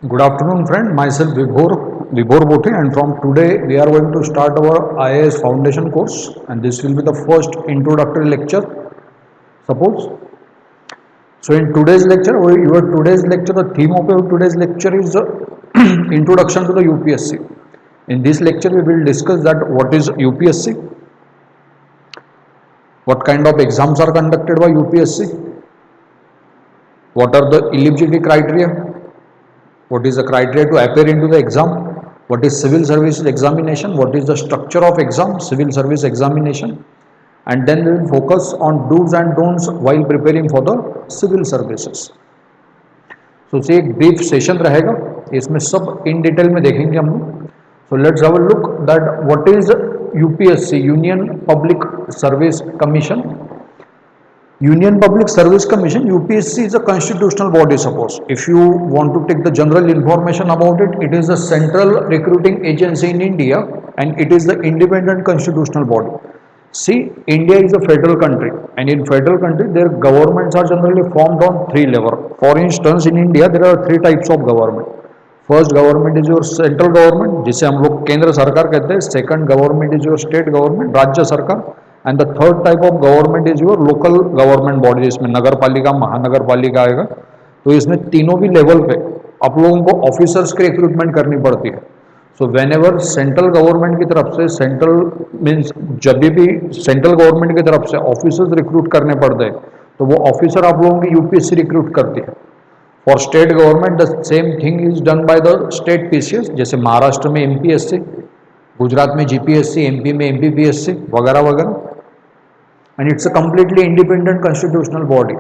Good afternoon, friend. Myself Vibhor Bothe, and from today we are going to start our IAS foundation course, and this will be the first introductory lecture. Suppose so. In today's lecture, or your today's lecture, the theme of your today's lecture is introduction to the UPSC. In this lecture, we will discuss that what is UPSC, what kind of exams are conducted by UPSC, what are the eligibility criteria, what is the criteria to appear into the exam, what is civil services examination, what is the structure of exam, civil service examination, and then we will focus on do's and don'ts while preparing for the civil services. So ये एक brief session रहेगा, इसमें सब in detail में देखेंगे हम लोग. So let's have a look that what is UPSC, union public service commission. Union Public Service Commission, UPSC is a constitutional body. Suppose if you want to take the general information about it, it is the central recruiting agency in India and it is the independent constitutional body. See, India is a federal country, and in federal country their governments are generally formed on three levels. For instance, in India there are three types of government. First government is your central government, जिसे हम लोग केंद्र सरकार कहते हैं. Second government is your state government, राज्य सरकार. And the third type of government is your local government body, जिसमें नगर पालिका, महानगर पालिका आएगा. तो इसमें तीनों भी लेवल पे आप लोगों को ऑफिसर्स की रिक्रूटमेंट करनी पड़ती है. So when ever central government की तरफ से, सेंट्रल मीन्स जब भी सेंट्रल गवर्नमेंट की तरफ से ऑफिसर्स रिक्रूट करने पड़ते हैं, तो वो ऑफिसर आप लोगों की यूपीएससी रिक्रूट करती है. For state government the same thing is done by the state PCS, जैसे महाराष्ट्र में एमपीएससी, गुजरात में जीपीएससी, एमपी में एमपीपीएससी वगैरह वगैरह. And it's a completely independent constitutional body.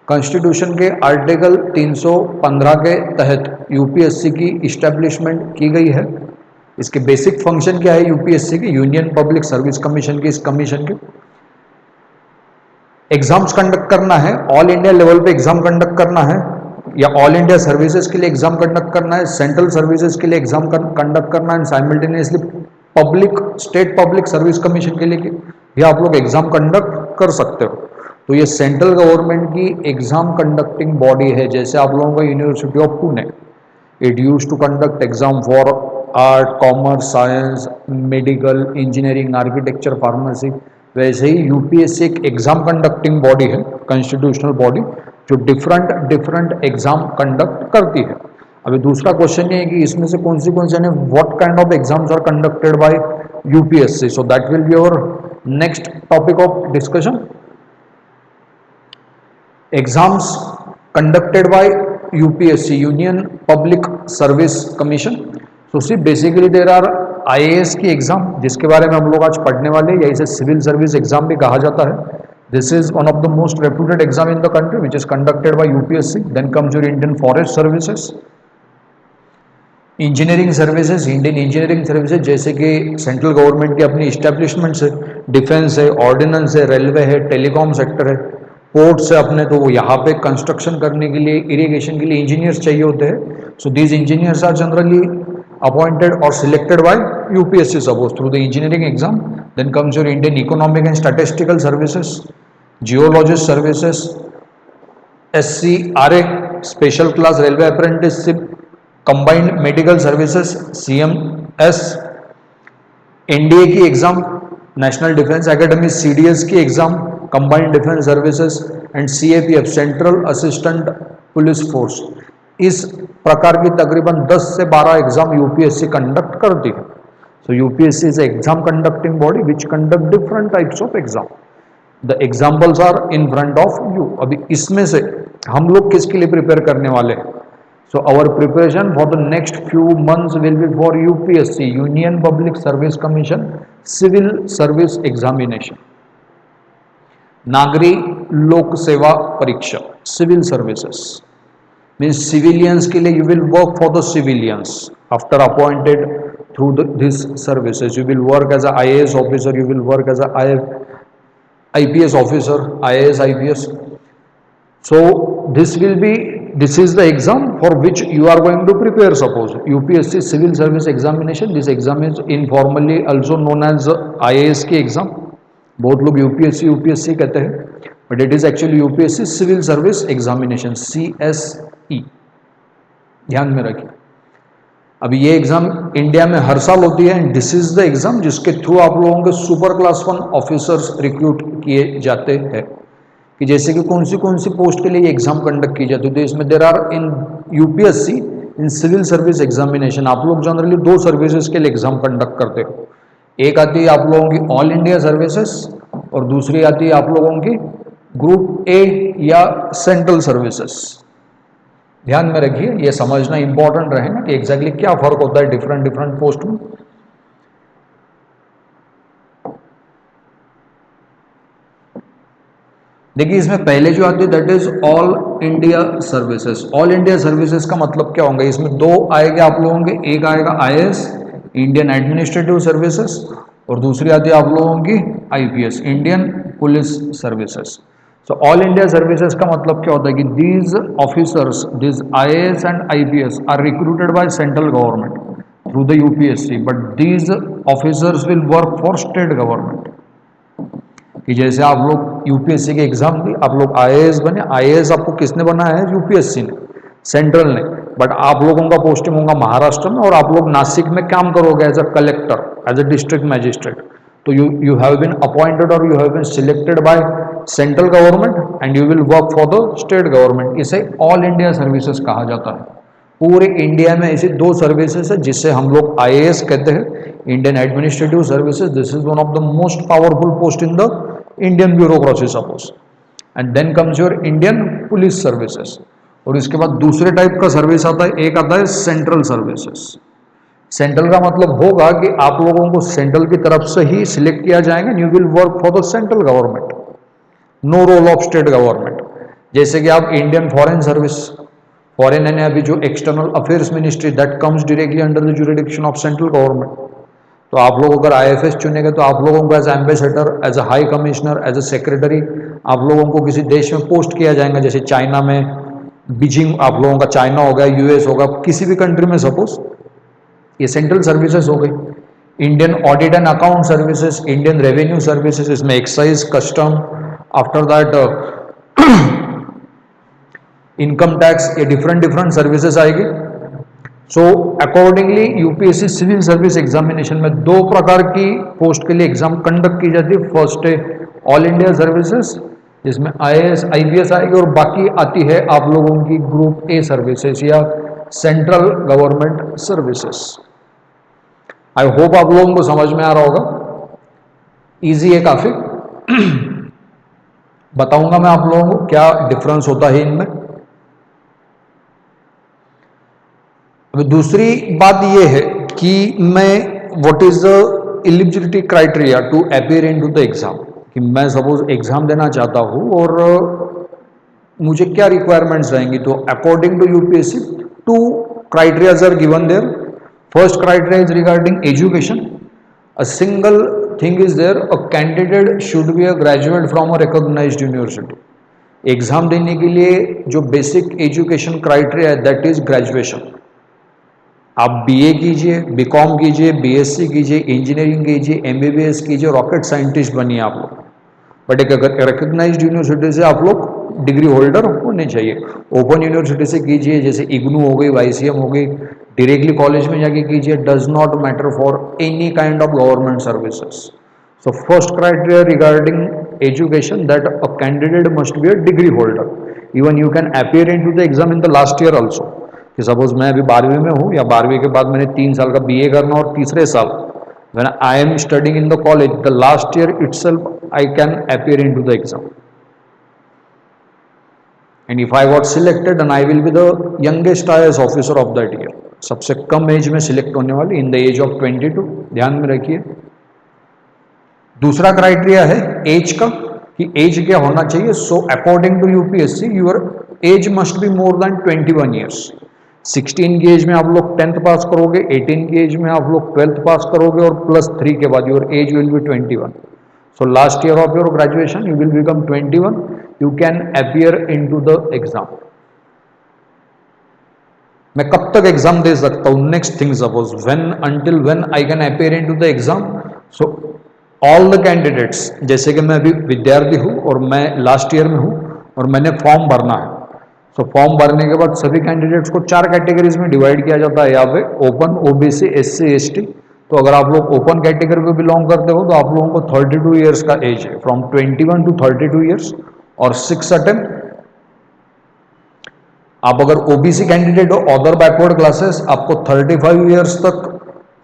Constitution के आर्टिकल 315 के तहत यूपीएससी की इस्टेब्लिशमेंट की गई है. इसके बेसिक फंक्शन क्या है यूपीएससी की, यूनियन पब्लिक सर्विस कमीशन की, इस कमीशन के एग्जाम्स कंडक्ट करना है, ऑल इंडिया लेवल पे एग्जाम कंडक्ट करना है, या ऑल इंडिया सर्विसेज के लिए एग्जाम कंडक्ट करना है, सेंट्रल सर्विसेज के लिए एग्जाम कंडक्ट करना है, simultaneously public state public service commission के लिए भी आप लोग एग्जाम कंडक्ट कर सकते हो. तो ये सेंट्रल गवर्नमेंट की एग्जाम कंडक्टिंग बॉडी है. जैसे आप लोगों का university of Pune, it use to conduct exam for art, commerce, science, medical, engineering, architecture, pharmacy, वैसे ही यूपीएससी एक एग्जाम कंडक्टिंग बॉडी है, कॉन्स्टिट्यूशनल बॉडी, जो डिफरेंट एग्जाम कंडक्ट करती है. अभी दूसरा क्वेश्चन ये है कि इसमें से कौन सी what kind of exams are conducted by UPSC. So that will be our next topic of discussion. Exams conducted by UPSC, union public service commission. So see basically there are IAS की exam, जिसके बारे में हम लोग आज पढ़ने वाले हैं, या इसे सिविल सर्विस एग्जाम भी कहा जाता है. This is one of the most reputed exam in the country, which is conducted by UPSC. Then comes your Indian Forest Services, engineering services, Indian engineering services, जैसे कि सेंट्रल गवर्नमेंट की अपनी establishments है, defence है, ordinance है, railway है, telecom sector है, ports है अपने, तो वो यहाँ पे कंस्ट्रक्शन करने के लिए, इरिगेशन के लिए इंजीनियर्स चाहिए होते हैं. So these engineers are generally appointed और selected by UPSC suppose through the engineering exam. Then comes your Indian economic and statistical services, geologist services, SCRA special class railway apprenticeship, combined medical services, CMS, NDA की exam, national defence academy, CDS की exam, combined defence services, and CAPF central assistant police force. इस प्रकार की तकरीबन 10 से 12 exam UPSC conduct करती है. So UPSC is exam conducting body which conduct different types of exam. The examples are in front of you. अभी इसमें से हम लोग किसके लिए प्रिपेयर करने वाले हैं? So our preparation for the next few months will be for UPSC, Union Public Service Commission, Civil Service Examination, नागरी लोक सेवा परीक्षा, Civil Services means civilians के लिए you will work for the civilians after appointed through these services. You will work as a IAS officer, you will work as a IPS officer, IAS, IPS. So this is the exam for which you are going to prepare. Suppose UPSC Civil Service Examination, this exam is informally also known as IAS की exam. बहुत लोग UPSC कहते हैं, but it is actually UPSC Civil Service Examination, CSE. ध्यान में रखिए. अभी ये एग्ज़ाम इंडिया में हर साल होती है, and this is the exam जिसके थ्रू आप लोगों के सुपर क्लास 1 ऑफिसर्स रिक्रूट किए जाते हैं। कि जैसे कि कौन सी पोस्ट के लिए ये एग्ज़ाम कंडक्ट की जाती है, तो इसमें there are in UPSC in civil service examination आप लोग जनरली 2 सर्विसेज के लिए एग्ज़ाम कंडक्ट करते हो। एक आती है आप लोगों की ऑल इंडिया सर्विसेज और दूसरी आती है आप लोगों की ग्रुप ए या सेंट्रल सर्विसेज। ध्यान में रखिए, ये समझना इंपॉर्टेंट रहेगा कि एग्जैक्टली क्या फर्क होता है डिफरेंट पोस्ट में। देखिए इसमें पहले जो आती है that is all India services. All India services का मतलब क्या होगा, इसमें 2 आएंगे आप लोगों के, एक आएगा आईएएस इंडियन एडमिनिस्ट्रेटिव सर्विसेज और दूसरी आती है आप लोगों की IPS Indian police services. So all India services का मतलब क्या होता है कि these officers, these IAS and IPS are recruited by central government through the UPSC, but these officers will work for state government. कि जैसे आप लोग यूपीएससी के एग्जाम दी, आप लोग आईएएस बने, आईएएस आपको किसने बनाया है, यूपीएससी ने, सेंट्रल ने, बट आप लोगों का पोस्टिंग होगा महाराष्ट्र में और आप लोग नासिक में काम करोगे as a collector, as a district magistrate. तो यू हैव बीन अपॉइंटेड और you have been selected by central government and you will work for the state government. इसे ऑल इंडिया सर्विसेज कहा जाता है। पूरे इंडिया में ऐसी 2 सर्विसेज है जिससे हम लोग आईएएस कहते हैं, Indian administrative services. This is one of the most powerful post in the Indian bureaucracy suppose, and then comes your Indian police services. और इसके बाद दूसरे टाइप का सर्विस आता है, एक आता है सेंट्रल सर्विसेज। सेंट्रल का मतलब होगा कि आप लोगों को सेंट्रल की तरफ से ही सिलेक्ट किया जाएगा, you will work for the central government, no role of state government. जैसे कि आप इंडियन फॉरेन सर्विस, फॉरेन यानी अभी जो external affairs ministry, that comes directly under the jurisdiction of central government. तो आप लोग अगर आईएफएस चुनेंगे तो आप लोगों को as ambassador, as a high commissioner, as a secretary आप लोगों को किसी देश में पोस्ट किया जाएगा। जैसे चाइना में बीजिंग आप लोगों का चाइना होगा, यूएस होगा, किसी भी कंट्री में सपोज, ये सेंट्रल सर्विसेज हो गई। Indian audit and account services, Indian revenue services, इसमें excise, custom, after that income tax, ये डिफरेंट सर्विसेज आएगी। So accordingly UPSC civil service examination में 2 प्रकार की पोस्ट के लिए एग्जाम कंडक्ट की जाती है। फर्स्ट है ऑल इंडिया सर्विसेज जिसमें आईएएस आईपीएस आएगी, और बाकी आती है आप लोगों की ग्रुप ए सर्विसेज या central government services. I hope आप लोगों को समझ में आ रहा होगा, इजी है काफी। बताऊंगा मैं आप लोगों को क्या डिफरेंस होता है इनमें। अब दूसरी बात यह है कि मैं what is the eligibility criteria to appear into the exam, कि मैं सपोज एग्जाम देना चाहता हूं और मुझे क्या रिक्वायरमेंट्स रहेंगी। तो according to UPSC 2 criterias are given there. First criteria is regarding education. A single thing is there, a candidate should be a graduate from a recognised university. Exam देने के लिए जो बेसिक एजुकेशन क्राइटेरिया है that is graduation. आप BA कीजिए, BCom कीजिए, BSc कीजिए, engineering कीजिए, एमबीबीएस कीजिए, रॉकेट साइंटिस्ट बनिए आप लोग, बट एक रिकॉग्नाइज्ड यूनिवर्सिटी से आप लोग डिग्री होल्डर होने चाहिए। ओपन यूनिवर्सिटी से कीजिए, जैसे इग्नू हो गई, वाईसीएम हो गई, डायरेक्टली कॉलेज में जाके कीजिए, does not matter for any kind of government services. So first criteria regarding education that a candidate must be a degree holder. Even you can appear into the exam in the last year also. कि suppose मैं अभी 12वीं में हूँ या 12वीं के बाद मैंने 3 साल का बीए करना और तीसरे साल when I am studying in the college, the last year itself I can appear into the exam, and if I got selected then I will be the youngest IAS officer of that year। सबसे कम as में select होने वाली, in the age of 22। ध्यान में रखिए। दूसरा criteria है as का, कि एज क्या होना चाहिए। So according to UPSC your age must be more than 21 years. 16 की एज में आप लोग 10th पास करोगे, 18 की एज में आप लोग 12th पास करोगे, और +3 के बाद your age will be 21। So last year of your graduation you will become 21, you can appear into the exam. मैं कब तक एग्जाम दे सकता हूं, next thing suppose when, until when I can appear into the exam. So all the candidates, जैसे कि मैं अभी विद्यार्थी हूं और मैं लास्ट ईयर में हूं और मैंने फॉर्म भरना है। सो फॉर्म भरने के बाद सभी कैंडिडेट्स को 4 कैटेगरीज में डिवाइड किया जाता है यहाँ पे, ओपन, ओबीसी, एससी, एसटी। तो अगर आप लोग ओपन कैटेगरी को बिलोंग करते हो तो आप लोगों को 32 ईयर्स का एज है, फ्रॉम 21 टू 32 ईयर्स और 6 अटेम्प्ट। आप अगर ओबीसी कैंडिडेट हो, अदर बैकवर्ड क्लासेस, आपको 35 ईयर्स तक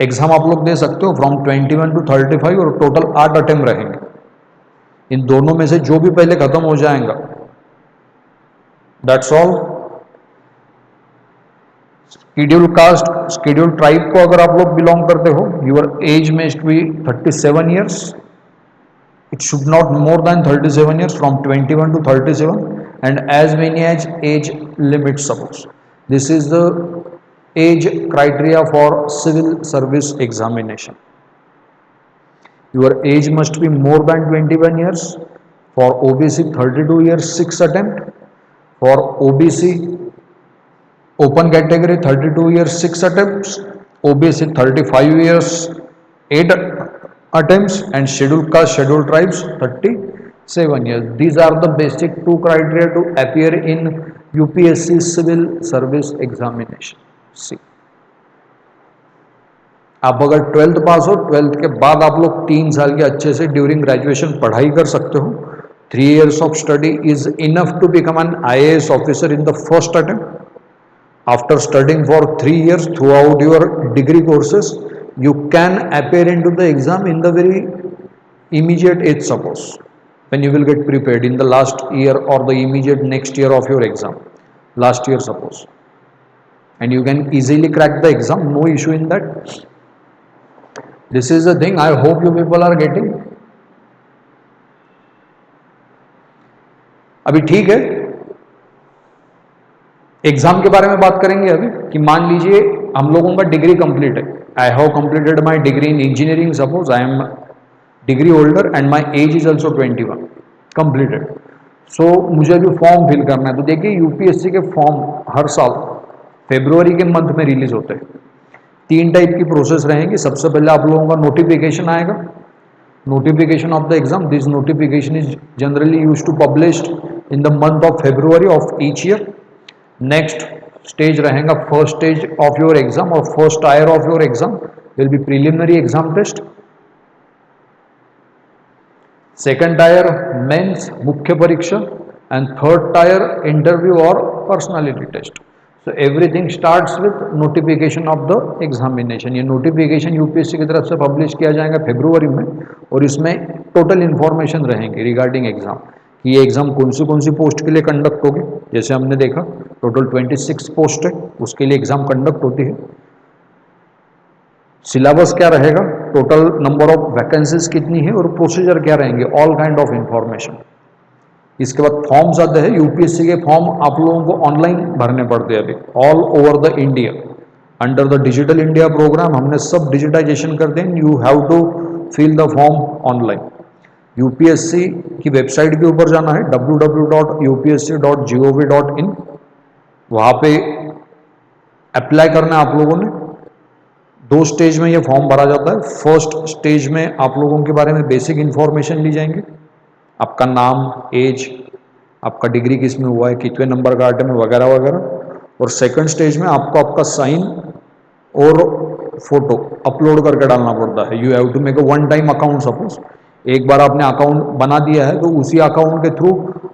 एग्जाम आप लोग दे सकते हो, फ्रॉम 21 टू 35, और टोटल 8 अटेम्प्ट रहेंगे। इन दोनों में से जो भी पहले खत्म हो जाएगा, that's all. Schedule caste, schedule tribe को अगर आप लोग बिलोंग करते हो, your age must be 37 years, it should not more than 37 years, from 21 to 37, and as many as age limit suppose. This is the age criteria for civil service examination. Your age must be more than 21 years. For OBC 32 years 6 attempt. For OBC open category 32 years 6 attempts. OBC 35 years 8 attempts, and scheduled caste, scheduled tribes 37 years. These are the basic 2 criteria to appear in UPSC civil service examination. See, आप अगर 12th पास हो, 12th के बाद आप लोग 3 साल के अच्छे से ड्यूरिंग ग्रेजुएशन पढ़ाई कर सकते हो। 3 years of study is enough to become an IAS officer in the first attempt. After studying for 3 years throughout your degree courses, you can appear into the exam in the very immediate age, suppose, when you will get prepared in the last year or the immediate next year of your exam, last year suppose, and you can easily crack the exam, no issue in that. This is the thing, I hope you people are getting. अभी ठीक है, exam के बारे में बात करेंगे अभी, कि मान लीजिए हम लोगों का डिग्री कंप्लीट है, I have completed my degree in engineering, suppose I am degree holder and my age is also 21 completed. So मुझे अभी फॉर्म फिल करना है। तो देखिए यूपीएससी के फॉर्म हर साल फरवरी के मंथ में रिलीज होते हैं। 3 टाइप की प्रोसेस रहेंगी। सबसे पहले आप लोगों का नोटिफिकेशन आएगा, notification of the exam. This notification is generally use to published in the month of February of each year. Next stage रहेगा first stage of your exam और first tier of your exam will be preliminary exam test. Second tier mains मुख्य परीक्षा, and third tier interview और personality test. So everything starts with notification of the examination. ये notification UPSC की तरफ से publish किया जाएगा फरवरी में, और इसमें टोटल इन्फॉर्मेशन रहेंगी रिगार्डिंग एग्जाम, कि ये एग्जाम कौन सी पोस्ट के लिए कंडक्ट होगी। जैसे हमने देखा टोटल 26 पोस्ट है, उसके लिए एग्जाम कंडक्ट होती है। सिलेबस क्या रहेगा, टोटल नंबर ऑफ वैकेंसीज कितनी है, और प्रोसीजर क्या रहेंगे, ऑल काइंड ऑफ इंफॉर्मेशन। इसके बाद फॉर्म्स आते हैं। यूपीएससी के फॉर्म आप लोगों को ऑनलाइन भरने पड़ते हैं अभी, all over the India. Under the digital India program हमने सब डिजिटाइजेशन कर दें। You have to fill the form online. UPSC की वेबसाइट के ऊपर जाना है, www.upsc.gov.in। वहाँ पे अप्लाई करना है आप लोगों ने। 2 स्टेज में ये फॉर्म भरा जाता है। फर्स्ट स्टेज में आप लोगों के बारे में बेसिक इंफॉर्मेशन ली जाएंगे, आपका नाम, एज, आपका डिग्री किस में हुआ है, कितने नंबर का आइटम है, वगैरह वगैरह। और सेकंड स्टेज में आपको आपका साइन और फोटो अपलोड करके डालना पड़ता है। You have to make a one time account. Suppose एक बार आपने अकाउंट बना दिया है तो उसी अकाउंट के थ्रू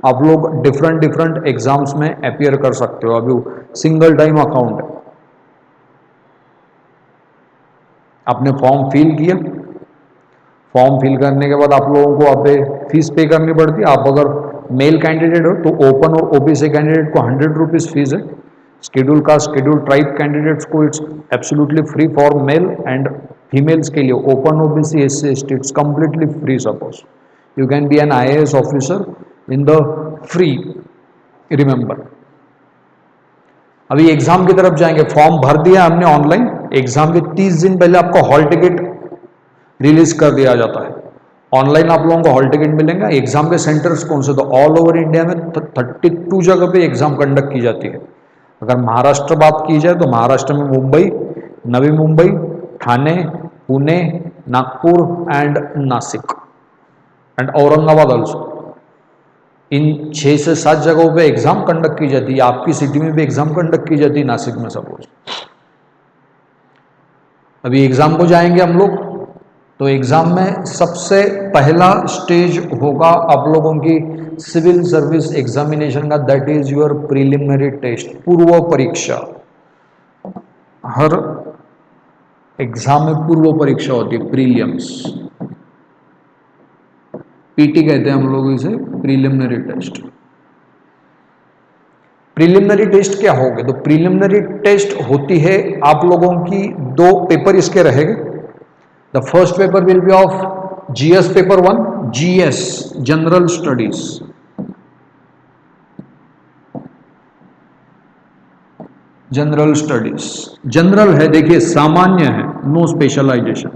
आप लोग डिफरेंट एग्जाम्स में अपियर कर सकते हो। अभी सिंगल टाइम अकाउंट है। आपने फॉर्म फिल किया, फॉर्म फिल करने के बाद आप लोगों को आप फीस पे करनी पड़ती है। आप अगर मेल कैंडिडेट हो तो ओपन और ओबीसी कैंडिडेट को 100 रुपीज़ फीस है। Schedule caste, schedule tribe candidates को it's absolutely free for male, and females के लिए open OBC SC ST it's completely free. Suppose you can be an IAS officer in the free, remember. अभी exam की तरफ जाएंगे। Form भर दिया हमने ऑनलाइन, एग्जाम के 30 दिन पहले आपको हॉल टिकट रिलीज कर दिया जाता है। ऑनलाइन आप लोगों को हॉल टिकट मिलेगा। एग्जाम के सेंटर्स कौन से, तो ऑल ओवर इंडिया में 32 जगह पे एग्जाम कंडक्ट की जाती है। अगर महाराष्ट्र बात की जाए तो महाराष्ट्र में Mumbai, Navi Mumbai, Thane, Pune, Nagpur and Nashik and Aurangabad also. इन 6 से 7 जगहों पे एग्जाम कंडक्ट की जाती है, आपकी सिटी में भी एग्जाम कंडक्ट की जाती है, नासिक में सपोज। अभी एग्जाम को जाएंगे हम लोग, तो एग्जाम में सबसे पहला स्टेज होगा आप लोगों की सिविल सर्विस एग्जामिनेशन का, that is your preliminary test, पूर्व परीक्षा। हर एग्जाम में पूर्व परीक्षा होती है, प्रीलिम्स, पीटी कहते हैं हम लोग इसे, प्रीलिमिनरी टेस्ट। प्रीलिमिनरी टेस्ट क्या होगा? तो प्रीलिमिनरी टेस्ट होती है आप लोगों की, 2 पेपर इसके रहेंगे। The first paper will be of GS paper 1, GS general studies, general studies, general है, देखिए सामान्य है, नो स्पेशलाइजेशन,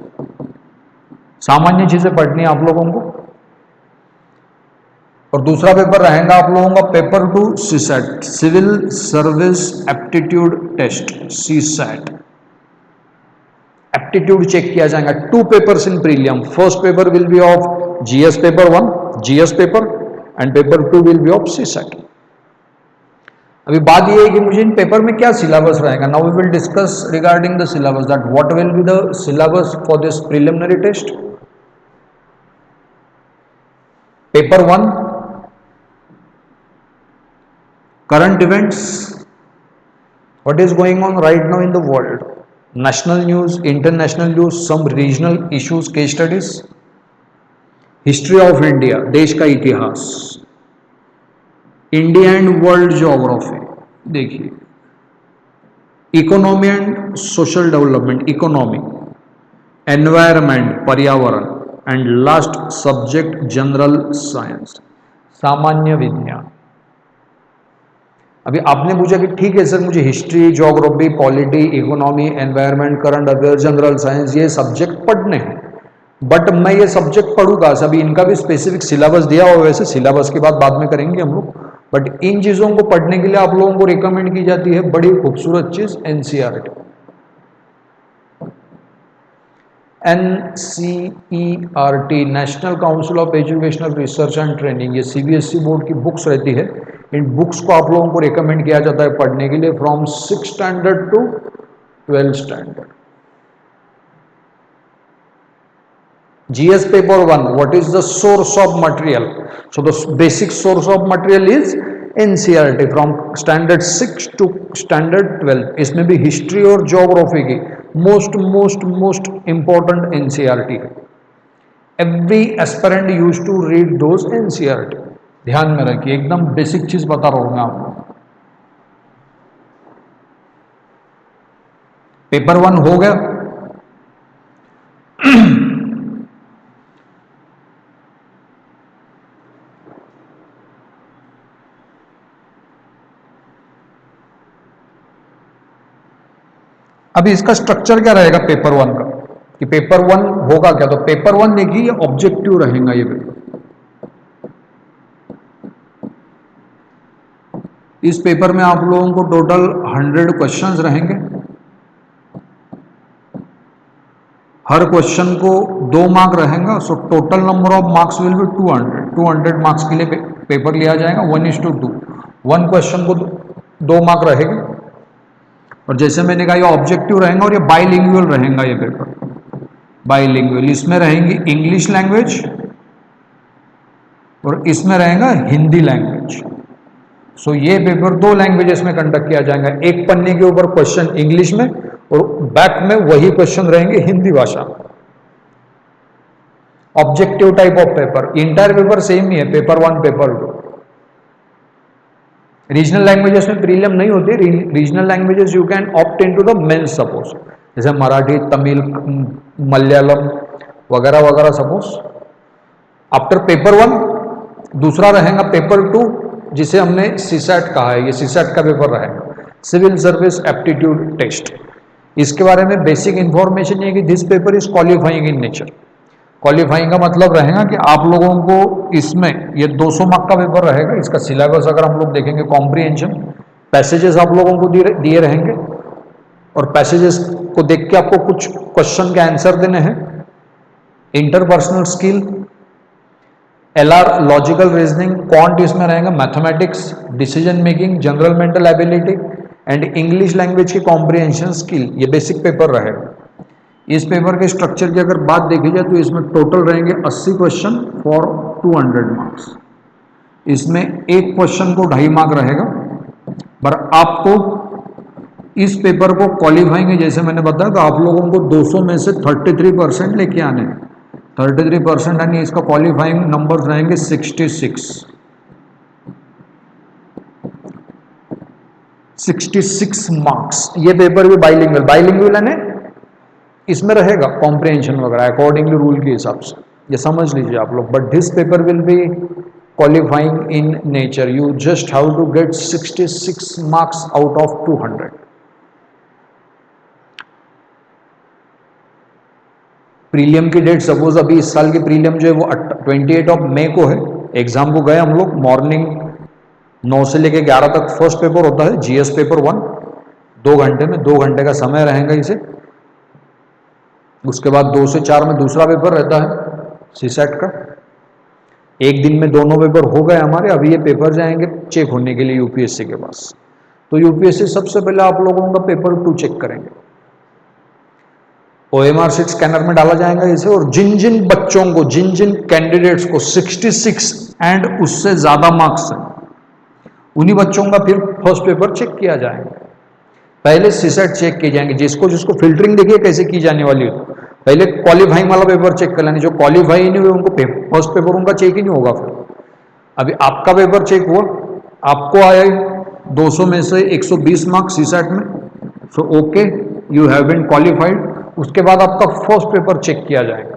सामान्य चीजें पढ़नी है आप लोगों को। और दूसरा पेपर रहेगा आप लोगों का paper 2 CSAT, civil service aptitude test, CSAT, aptitude check किया जाएगा। 2 papers in prelim, first paper will be of GS paper 1, GS paper, and paper 2 will be of CSAT. अभी बात यह है कि मुझे इन पेपर में क्या सिलेबस रहेगा। Now we will discuss regarding the syllabus, that what will be the syllabus for this preliminary test. Paper 1, current events, what is going on right now in the world, national news, international news, some regional issues, case studies, history of India, देश का इतिहास, India and world geography, देखिए economy and social development, economy, environment, पर्यावरण, and last subject general science, सामान्य विज्ञान। अभी आपने पूछा कि ठीक है सर मुझे history, geography, polity, economy, environment, current affair, general science ये सब्जेक्ट पढ़ने हैं, बट मैं ये सब्जेक्ट पढ़ूंगा, अभी इनका भी स्पेसिफिक सिलेबस दिया हुआ है, वैसे सिलेबस की बात बाद में करेंगे हम लोग, बट इन चीजों को पढ़ने के लिए आप लोगों को रिकमेंड की जाती है बड़ी खूबसूरत चीज NCERT, NCERT, national council of educational research and training, ये सीबीएसई बोर्ड की बुक्स रहती है। इन बुक्स को आप लोगों को रिकमेंड किया जाता है पढ़ने के लिए from 6th standard to 12th standard. GS paper 1, what is the source of material? So the basic source of material is NCERT from standard 6 to standard 12। इसमें भी हिस्ट्री और ज्योग्राफी की मोस्ट इंपॉर्टेंट NCERT है। Every aspirant use to read those NCERT, ध्यान में रखिए, एकदम basic चीज बता रहा हूं मैं आपको। पेपर 1 हो गया। अभी इसका स्ट्रक्चर क्या रहेगा पेपर 1 का, कि पेपर 1 होगा क्या? तो पेपर 1 देखिए ये ऑब्जेक्टिव रहेगा, ये पेपर, इस पेपर में आप लोगों को टोटल 100 क्वेश्चंस रहेंगे। हर क्वेश्चन को 2 मार्क रहेगा, so total number of marks will be 200 marks के लिए पेपर लिया जाएगा 1:2। 1 क्वेश्चन को 2 मार्क रहेगा। और जैसे मैंने कहा ये ऑब्जेक्टिव रहेगा और ये बाइलिंगुअल रहेगा, ये पेपर बाइलिंगुअल, इसमें रहेंगी इंग्लिश लैंग्वेज और इसमें रहेगा हिंदी लैंग्वेज। सो ये पेपर 2 लैंग्वेजेस में कंडक्ट किया जाएगा, एक पन्ने के ऊपर क्वेश्चन इंग्लिश में और बैक में वही क्वेश्चन रहेंगे हिंदी भाषा। Objective type of paper, entire paper same ही है, पेपर 1 पेपर 2। रीजनल लैंग्वेजेस में प्रीलिम नहीं होती, regional languages you can opt into the mains suppose, जैसे मराठी, तमिल, मलयालम वगैरह वगैरह सपोज। आफ्टर पेपर 1 दूसरा रहेगा पेपर 2, जिसे हमने सीसैट कहा है, ये सीसैट का पेपर रहेगा, सिविल सर्विस एप्टीट्यूड टेस्ट। इसके बारे में बेसिक इंफॉर्मेशन ये कि this paper is qualifying in nature. Qualifying का मतलब रहेगा कि आप लोगों को इसमें ये 200 मार्क का पेपर रहेगा। इसका सिलेबस अगर हम लोग देखेंगे, कॉम्प्रिहेंशन, पैसेजेस आप लोगों को दिए रहेंगे और पैसेजेस को देख के आपको कुछ क्वेश्चन के आंसर देने हैं। Interpersonal skill, LR logical reasoning, quant इसमें रहेगा mathematics, decision making, general mental ability and English language की कॉम्प्रिहेंशन स्किल, ये बेसिक पेपर रहेगा। इस पेपर के स्ट्रक्चर की अगर बात देखी जाए तो इसमें टोटल रहेंगे 80 क्वेश्चन फॉर 200 मार्क्स। इसमें एक क्वेश्चन को 2.5 मार्क रहेगा, पर आपको इस पेपर को क्वालिफाइंग है, जैसे मैंने बताया तो आप लोगों को 200 में से 33% लेके आने हैं। 33% यानी इसका क्वालिफाइंग नंबर रहेंगे 66 मार्क्स। ये पेपर भी बाइलिंगुअल, बाइलिंगुअल यानी इसमें रहेगा कॉम्प्रिहेंशन वगैरह अकॉर्डिंगली रूल के हिसाब से, ये समझ लीजिए आप लोग। But this paper will be qualifying in nature, you just have to get 66 marks out of 200। Prelim की डेट सपोज अभी इस साल की प्रीलियम जो है वो 28 मई को है। एग्जाम को गए हम लोग मॉर्निंग 9 से लेकर 11 तक फर्स्ट पेपर होता है जीएस पेपर 1, 2 घंटे में, 2 घंटे का समय रहेगा इसे। उसके बाद 2 से 4 में दूसरा पेपर रहता है सीसेट का। एक दिन में दोनों पेपर हो गए हमारे। अभी ये पेपर जाएंगे चेक होने के लिए यूपीएससी के पास। तो यूपीएससी सबसे पहले आप लोगों का पेपर 2 चेक करेंगे, OMR शीट स्कैनर में डाला जाएगा इसे। और जिन जिन बच्चों को, जिन जिन कैंडिडेट्स को 66 एंड उससे ज्यादा मार्क्स हैं, उन्हीं बच्चों का फिर फर्स्ट पेपर चेक किया जाएगा। पहले सीसेट चेक किए जाएंगे, जिसको जिसको फिल्टरिंग देखिए कैसे की जाने वाली है। पहले क्वालिफाइंग वाला पेपर चेक कर लेंगे, जो क्वालिफाई नहीं हुए उनको फर्स्ट पेपर उनका चेक ही नहीं होगा। फिर अभी आपका पेपर चेक हुआ, आपको आया 200 में से 120 मार्क्स सीसेट में, so okay, you have been qualified. उसके बाद आपका फर्स्ट पेपर चेक किया जाएगा,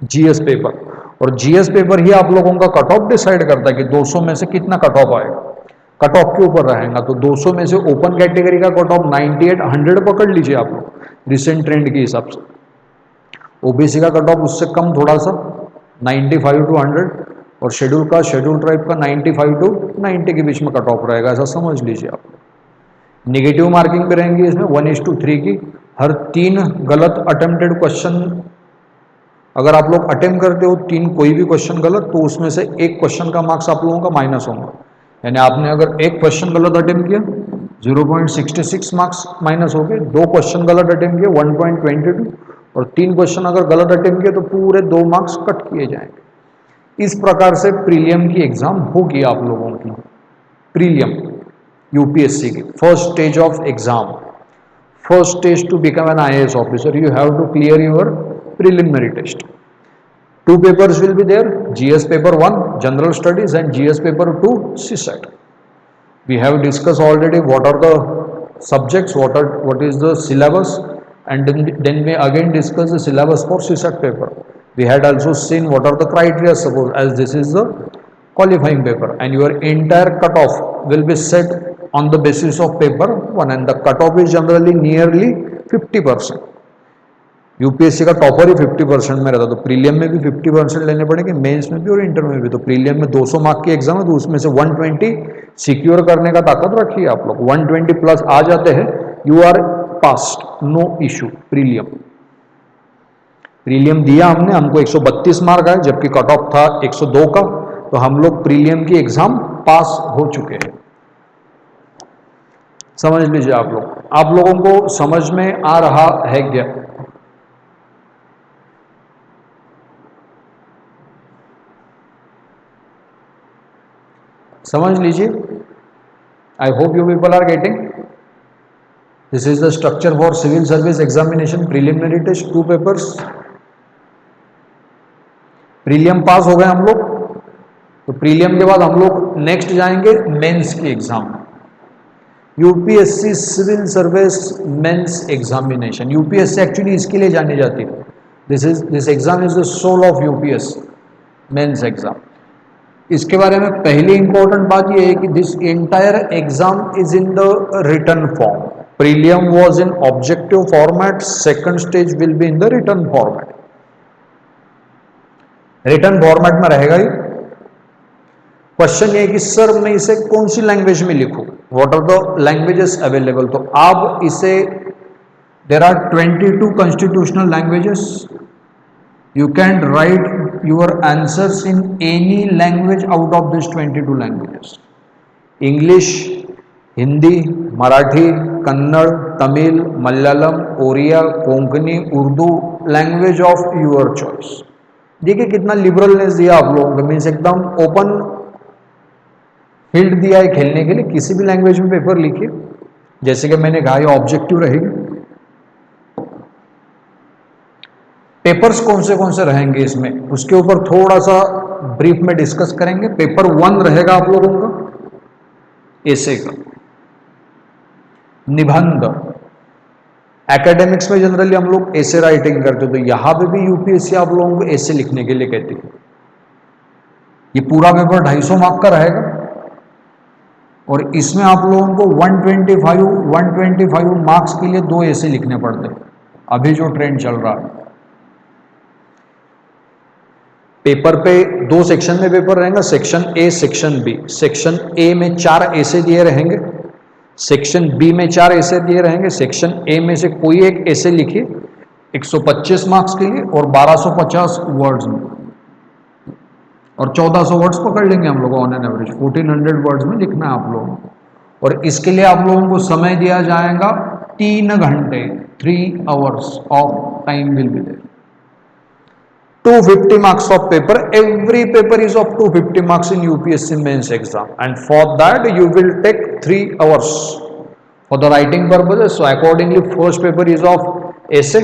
जीएस पेपर। और जीएस पेपर ही आप लोगों का कट ऑफ डिसाइड करता है कि 200 में से कितना कट ऑफ आएगा। कट ऑफ के ऊपर रहेगा, तो 200 में से ओपन कैटेगरी का कट ऑफ 98, 100 पकड़ लीजिए आप लोग रिसेंट ट्रेंड के हिसाब से। ओबीसी का कट ऑफ उससे कम थोड़ा सा 95 टू 100, और शेड्यूल का, शेड्यूल ट्राइब का 95 टू 90 के बीच में कट ऑफ रहेगा, ऐसा समझ लीजिए आप। निगेटिव मार्किंग भी रहेंगी इसमें 1:3 की। हर 3 गलत अटेम्प्टेड क्वेश्चन अगर आप लोग अटेम्प्ट करते हो 3 कोई भी क्वेश्चन गलत, तो उसमें से एक क्वेश्चन का मार्क्स आप लोगों का माइनस होगा। यानी आपने अगर एक क्वेश्चन गलत अटेम्प्ट किया 0.66 मार्क्स माइनस हो गए, 2 क्वेश्चन गलत अटेम्प्ट किए 1.22, और 3 क्वेश्चन अगर गलत अटेम्प्ट किए तो पूरे 2 मार्क्स कट किए जाएंगे। इस प्रकार से प्रीलियम की एग्जाम होगी आप लोगों की। प्रीलियम यूपीएससी की first stage of exam, first stage to become an IAS officer, you have to clear your preliminary test. 2 papers will be there, GS paper 1 general studies and GS paper 2 CSAT. We have discussed already what are the subjects, what is the syllabus, and then we again discuss the syllabus for CSAT paper. We had also seen what are the criteria, suppose as this is the qualifying paper, and your entire cutoff will be set on the basis of paper 1, and the cutoff is generally nearly 50%. UPSC का topper ही 50% में रहता, तो prelim में भी 50% लेने पड़ेंगे, mains में भी और इंटर में भी। तो प्रीलियम में 200 मार्क की एग्जाम है, तो उसमें से 120 सिक्योर करने का ताकत रखिए आप लोग। 120 प्लस आ जाते हैं, you are passed, no issue. Prelim prelim दिया हमने, हमको 132 मार्क आए, जबकि कट ऑफ था 102 का, तो हम लोग प्रीलियम की एग्जाम पास हो चुके हैं। समझ लीजिए आप लोग। आप लोगों को समझ में आ रहा है क्या? समझ लीजिए। I hope you people are getting. This is the structure for civil service examination preliminary test, 2 papers. Prelim pass हो गए हम लोग, तो प्रीलियम के बाद हम लोग नेक्स्ट जाएंगे मेंस की exam, UPSC civil service mains examination. UPSC actually इसके लिए जानी जाती है, this exam is the soul of UPSC mains exam. इसके बारे में पहली इंपॉर्टेंट बात यह है कि this entire exam is in the written form. Prelim was in objective format, second stage will be in the written format. Written format में रहेगा ये। क्वेश्चन ये है कि सर मैं इसे कौन सी लैंग्वेज में लिखूं, what are the languages available. तो आप इसे, there are 22 constitutional languages, you can write your answers in any language out of these 22 languages. English, Hindi, Marathi, Kannada, Tamil, Malayalam, Oriya, Konkani, Urdu, language of your choice. देखिए कितना लिबरलनेस दिया आप लोगों को, मीन्स एकदम ओपन फील्ड दिया है खेलने के लिए. किसी भी लैंग्वेज में पेपर लिखिए. जैसे कि मैंने कहा ये ऑब्जेक्टिव रहेगी. पेपर्स कौन से रहेंगे इसमें, उसके ऊपर थोड़ा सा ब्रीफ में डिस्कस करेंगे. पेपर 1 रहेगा आप लोगों का एसे का, निबंध. एकेडमिक्स में जनरली हम लोग एसे राइटिंग करते, तो यहां पे भी यूपीएससी आप लोगों को एसे लिखने के लिए कहती है. ये पूरा पेपर 250 मार्क का रहेगा और इसमें आप लोगों को 125 मार्क्स के लिए 2 एसे लिखने पड़ते हैं, अभी जो ट्रेंड चल रहा है. पेपर पे 2 सेक्शन में पेपर रहेगा, section A, section B. Section A में 4 एसे दिए रहेंगे, सेक्शन बी में 4 एसे दिए रहेंगे. सेक्शन ए में से कोई एक एसे लिखिए 125 मार्क्स के लिए और 1250 वर्ड्स में, और 1400 वर्ड्स पकड़ लेंगे हम लोग ऑन एन एवरेज. 1400 वर्ड्स में लिखना है आप लोगों को. और इसके लिए आप लोगों को समय दिया जाएगा 3 घंटे, 3 hours of time will be there. 250 marks of paper. Every paper is of 250 marks in UPSC mains exam, and for that you will take 3 hours for the writing purposes. So accordingly first paper is of essay.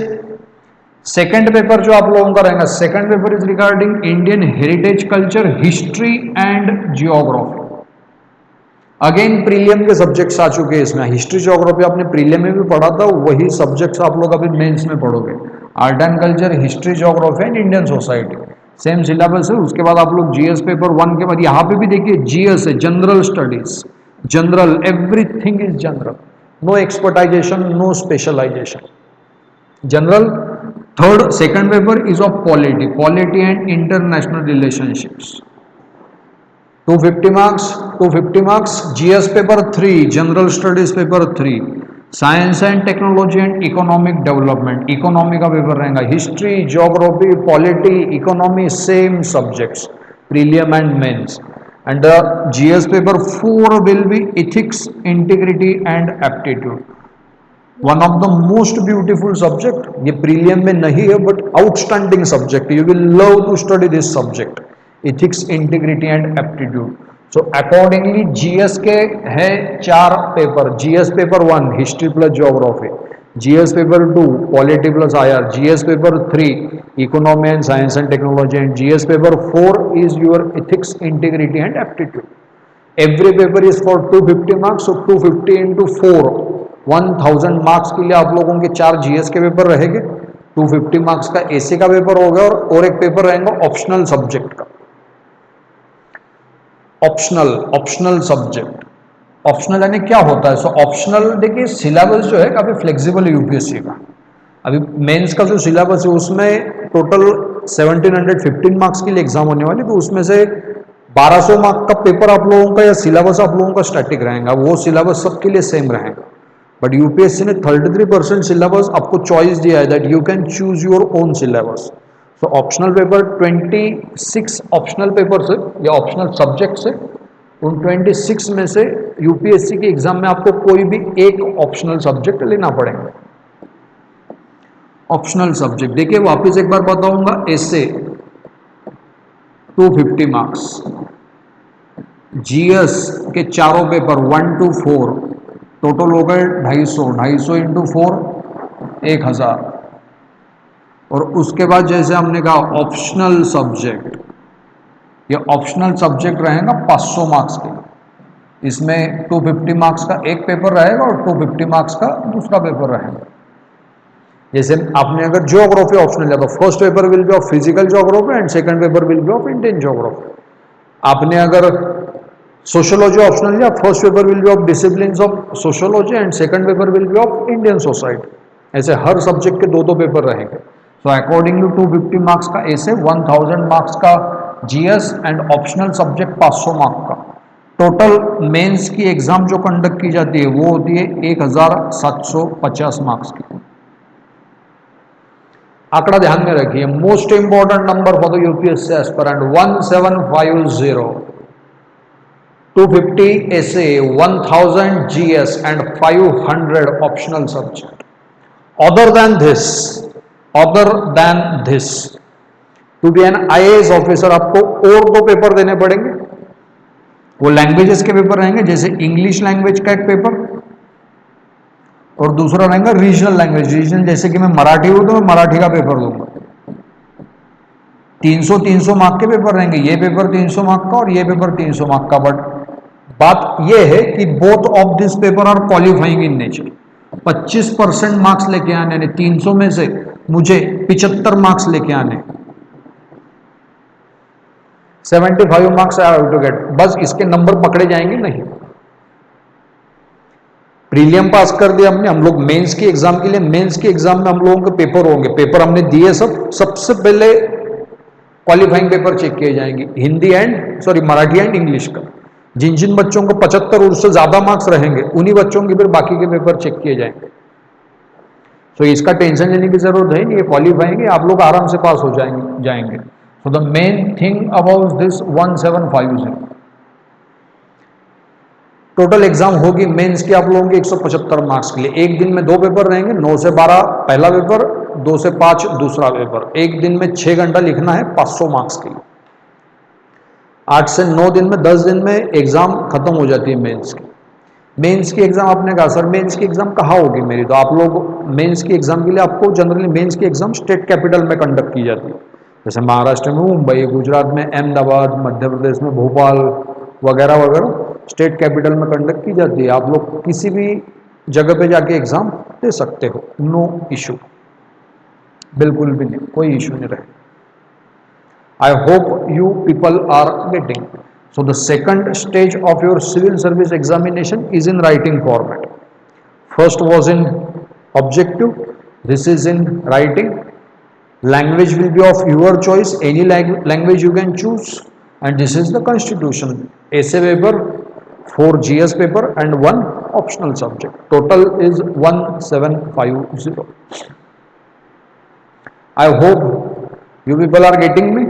Second paper जो आप लोगों का रहेगा, second paper is regarding Indian heritage culture, history and geography. Again prelim के subjects आ चुके हैं इसमें. History geography आपने प्रीलियम में भी पढ़ा था, वही सब्जेक्ट्स आप लोग अभी मेंस में पढ़ोगे. Art and culture, history geography and Indian society, same syllabus है. उसके बाद आप लोग जीएस पेपर 1 के बाद यहाँ पे भी देखिए जीएस है, general studies, general, everything is general, no expertization, no specialization, general. Third second paper is of polity, polity and international relationships, 250 marks. GS paper 3, general studies paper 3, science and technology and economic development, economy का paper रहेगा. History, geography, polity, economy, same subjects, prelim and mains. And the GS paper 4 will be ethics, integrity and aptitude. One of the most beautiful subject. ये prelim में नहीं है but outstanding subject. You will love to study this subject, ethics, integrity and aptitude. So accordingly GS के है 4 paper. GS paper 1 history plus geography, GS paper 2 polity plus IR, GS paper 3 economy and science and technology, and GS paper 4 is your ethics, integrity and aptitude. Every paper is for 250 marks. So 250 into 4 1000 marks के लिए आप लोगों के 4 GS के paper रहेंगे. 250 marks का AC का paper होगा और एक पेपर रहेगा ऑप्शनल सब्जेक्ट का. Optional subject. ऑप्शनल यानी क्या होता है? सो ऑप्शनल, देखिए सिलेबस जो है काफी फ्लेक्सिबल है यूपीएससी का. अभी मेंस का जो सिलेबस है उसमें टोटल 1715 मार्क्स के लिए एग्जाम होने वाली, तो उसमें से 1200 मार्क का पेपर आप लोगों का या सिलेबस आप लोगों का स्टैटिक रहेगा. वो सिलेबस सबके लिए सेम रहेगा. बट यूपीएससी ने 33% सिलेबस आपको चॉइस दिया है, that you can choose your own syllabus. तो ऑप्शनल पेपर 26 ऑप्शनल पेपर से या ऑप्शनल सब्जेक्ट से, उन 26 में से यूपीएससी के एग्जाम में आपको कोई भी एक ऑप्शनल सब्जेक्ट लेना पड़ेगा. ऑप्शनल सब्जेक्ट देखिए वापस एक बार बताऊंगा. एसे 250 मार्क्स, जीएस के चारों पेपर 1 to 4 टोटल हो गए 250 इंटू 4 1000. और उसके बाद जैसे हमने कहा ऑप्शनल सब्जेक्ट, ये ऑप्शनल सब्जेक्ट रहेगा 500 मार्क्स के. इसमें 250 मार्क्स का एक पेपर रहेगा और 250 मार्क्स का दूसरा पेपर रहेगा. जैसे आपने अगर ज्योग्राफी ऑप्शनल लिया तो first paper will be of physical geography and second paper will be of Indian geography. आपने अगर सोशियोलॉजी ऑप्शनल लिया, first paper will be of disciplines of sociology and second paper will be of Indian society. ऐसे हर subject के 2 paper रहेंगे. सो according to 250 marks का ऐसे 1000 marks का GS and optional subject 500 marks का. टोटल मेंस की exam जो कंडक्ट की जाती है वो होती है 1750 मार्क्स की. आंकड़ा ध्यान में रखिए, most important number for the UPSC aspirant 1750, 250 essay, 1000 GS and 500 optional subject. Other than this, to be an IAS officer आपको और दो पेपर देने पड़ेंगे। वो लैंग्वेजेस के पेपर रहेंगे, जैसे इंग्लिश लैंग्वेज का एक पेपर और दूसरा रहेगा रीजनल लैंग्वेज। रीजनल जैसे कि मैं मराठी हूं तो मैं मराठी का पेपर दूंगा। 300 मार्क के पेपर रहेंगे, ये पेपर 300 मार्क का और ये पेपर 300 मार्क का। बट बात यह है कि both of this paper are qualifying in nature. 25% marks लेके आने, यानी 300 में से मुझे 75 मार्क्स लेके आने, 75 marks I have to get. बस इसके नंबर पकड़े जाएंगे नहीं। प्रीलियम पास कर दिया हमने, हम लोग मेंस की एग्जाम के लिए, मेंस की एग्जाम में हम लोगों के पेपर होंगे, पेपर हमने दिए सब। सबसे पहले क्वालिफाइंग पेपर चेक किए जाएंगे, Hindi and Marathi and English का। जिन जिन बच्चों को 75 उससे ज्यादा मार्क्स रहेंगे, उन्हीं बच्चों के फिर बाकी के पेपर चेक किए जाएंगे। तो इसका टेंशन लेने की जरूरत है नहीं, ये क्वालिफाइंग है, आप लोग आराम से पास हो जाएंगे। So the main thing about this 1750, total exam होगी मेंस की आप लोगों की 175 मार्क्स के लिए। एक दिन में दो पेपर रहेंगे, 9 से 12 पहला पेपर, 2 से 5 दूसरा पेपर। एक दिन में 6 घंटा लिखना है 500 मार्क्स के लिए। 8 से 9 दिन में, 10 दिन में एग्जाम खत्म हो जाती है मेंस की। मेंस की एग्जाम आपने कहा सर मेंस की एग्जाम कहाँ होगी मेरी, तो आप लोग मेंस की एग्जाम के लिए आपको जनरली मेंस की एग्जाम स्टेट कैपिटल में कंडक्ट की जाती है। जैसे महाराष्ट्र में मुंबई, गुजरात में अहमदाबाद, मध्य प्रदेश में भोपाल वगैरह वगैरह स्टेट कैपिटल में कंडक्ट की जाती है। आप लोग किसी भी जगह पे जाके एग्जाम दे सकते हो, नो इशू, बिल्कुल भी नहीं, कोई इशू नहीं रहे। I hope you people are getting. So the second stage of your civil service examination is in writing format. First was in objective, this is in writing. Language will be of your choice, any language you can choose, and this is the constitution. Essay paper, 4 GS paper and 1 optional subject. Total is 1750. I hope you people are getting me.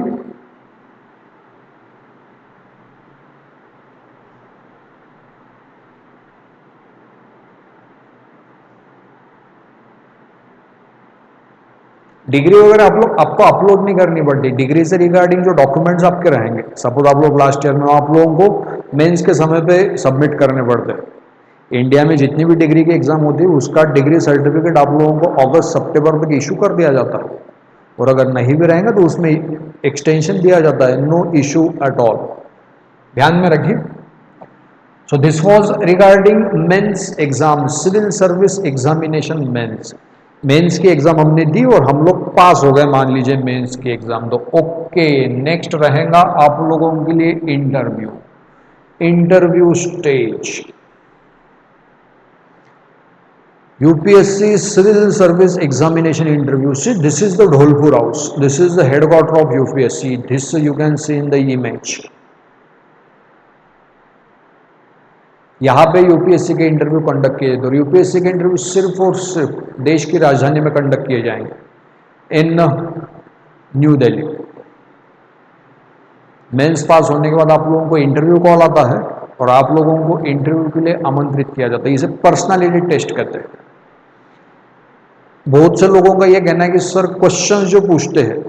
Degree वगैरह आप लोग आपको upload नहीं करनी पड़ती। Degree से regarding जो documents आपके रहेंगे, सपोज आप लोग लास्ट ईयर में, आप लोगों को मेंस के समय पे सबमिट करने पड़ते हैं। इंडिया में जितनी भी डिग्री की एग्जाम होती है उसका डिग्री सर्टिफिकेट आप लोगों को अगस्त सितंबर तक इशू कर दिया जाता है, और अगर नहीं भी रहेंगे तो उसमें एक्सटेंशन दिया जाता है, नो इशू एट ऑल, ध्यान में रखिए। So this was regarding mains exam, civil service examination mains. Mains की एग्जाम हमने दी और हम लोग पास हो गए, मान लीजिए मेंस की एग्जाम। तो ओके, नेक्स्ट रहेगा आप लोगों के लिए interview, interview stage. UPSC civil service examination interview. See this is the Dholpur house, this is the headquarter of UPSC, this you can see in the image. यहाँ पे यूपीएससी के इंटरव्यू कंडक्ट किए जाते हैं, और यूपीएससी के इंटरव्यू सिर्फ और सिर्फ देश की राजधानी में कंडक्ट किए जाएंगे, इन न्यू दिल्ली। मेंस पास होने के बाद आप लोगों को इंटरव्यू कॉल आता है और आप लोगों को इंटरव्यू के लिए आमंत्रित किया जाता है। इसे पर्सनालिटी टेस्ट कहते हैं। बहुत से लोगों का यह कहना है कि सर क्वेश्चंस जो पूछते हैं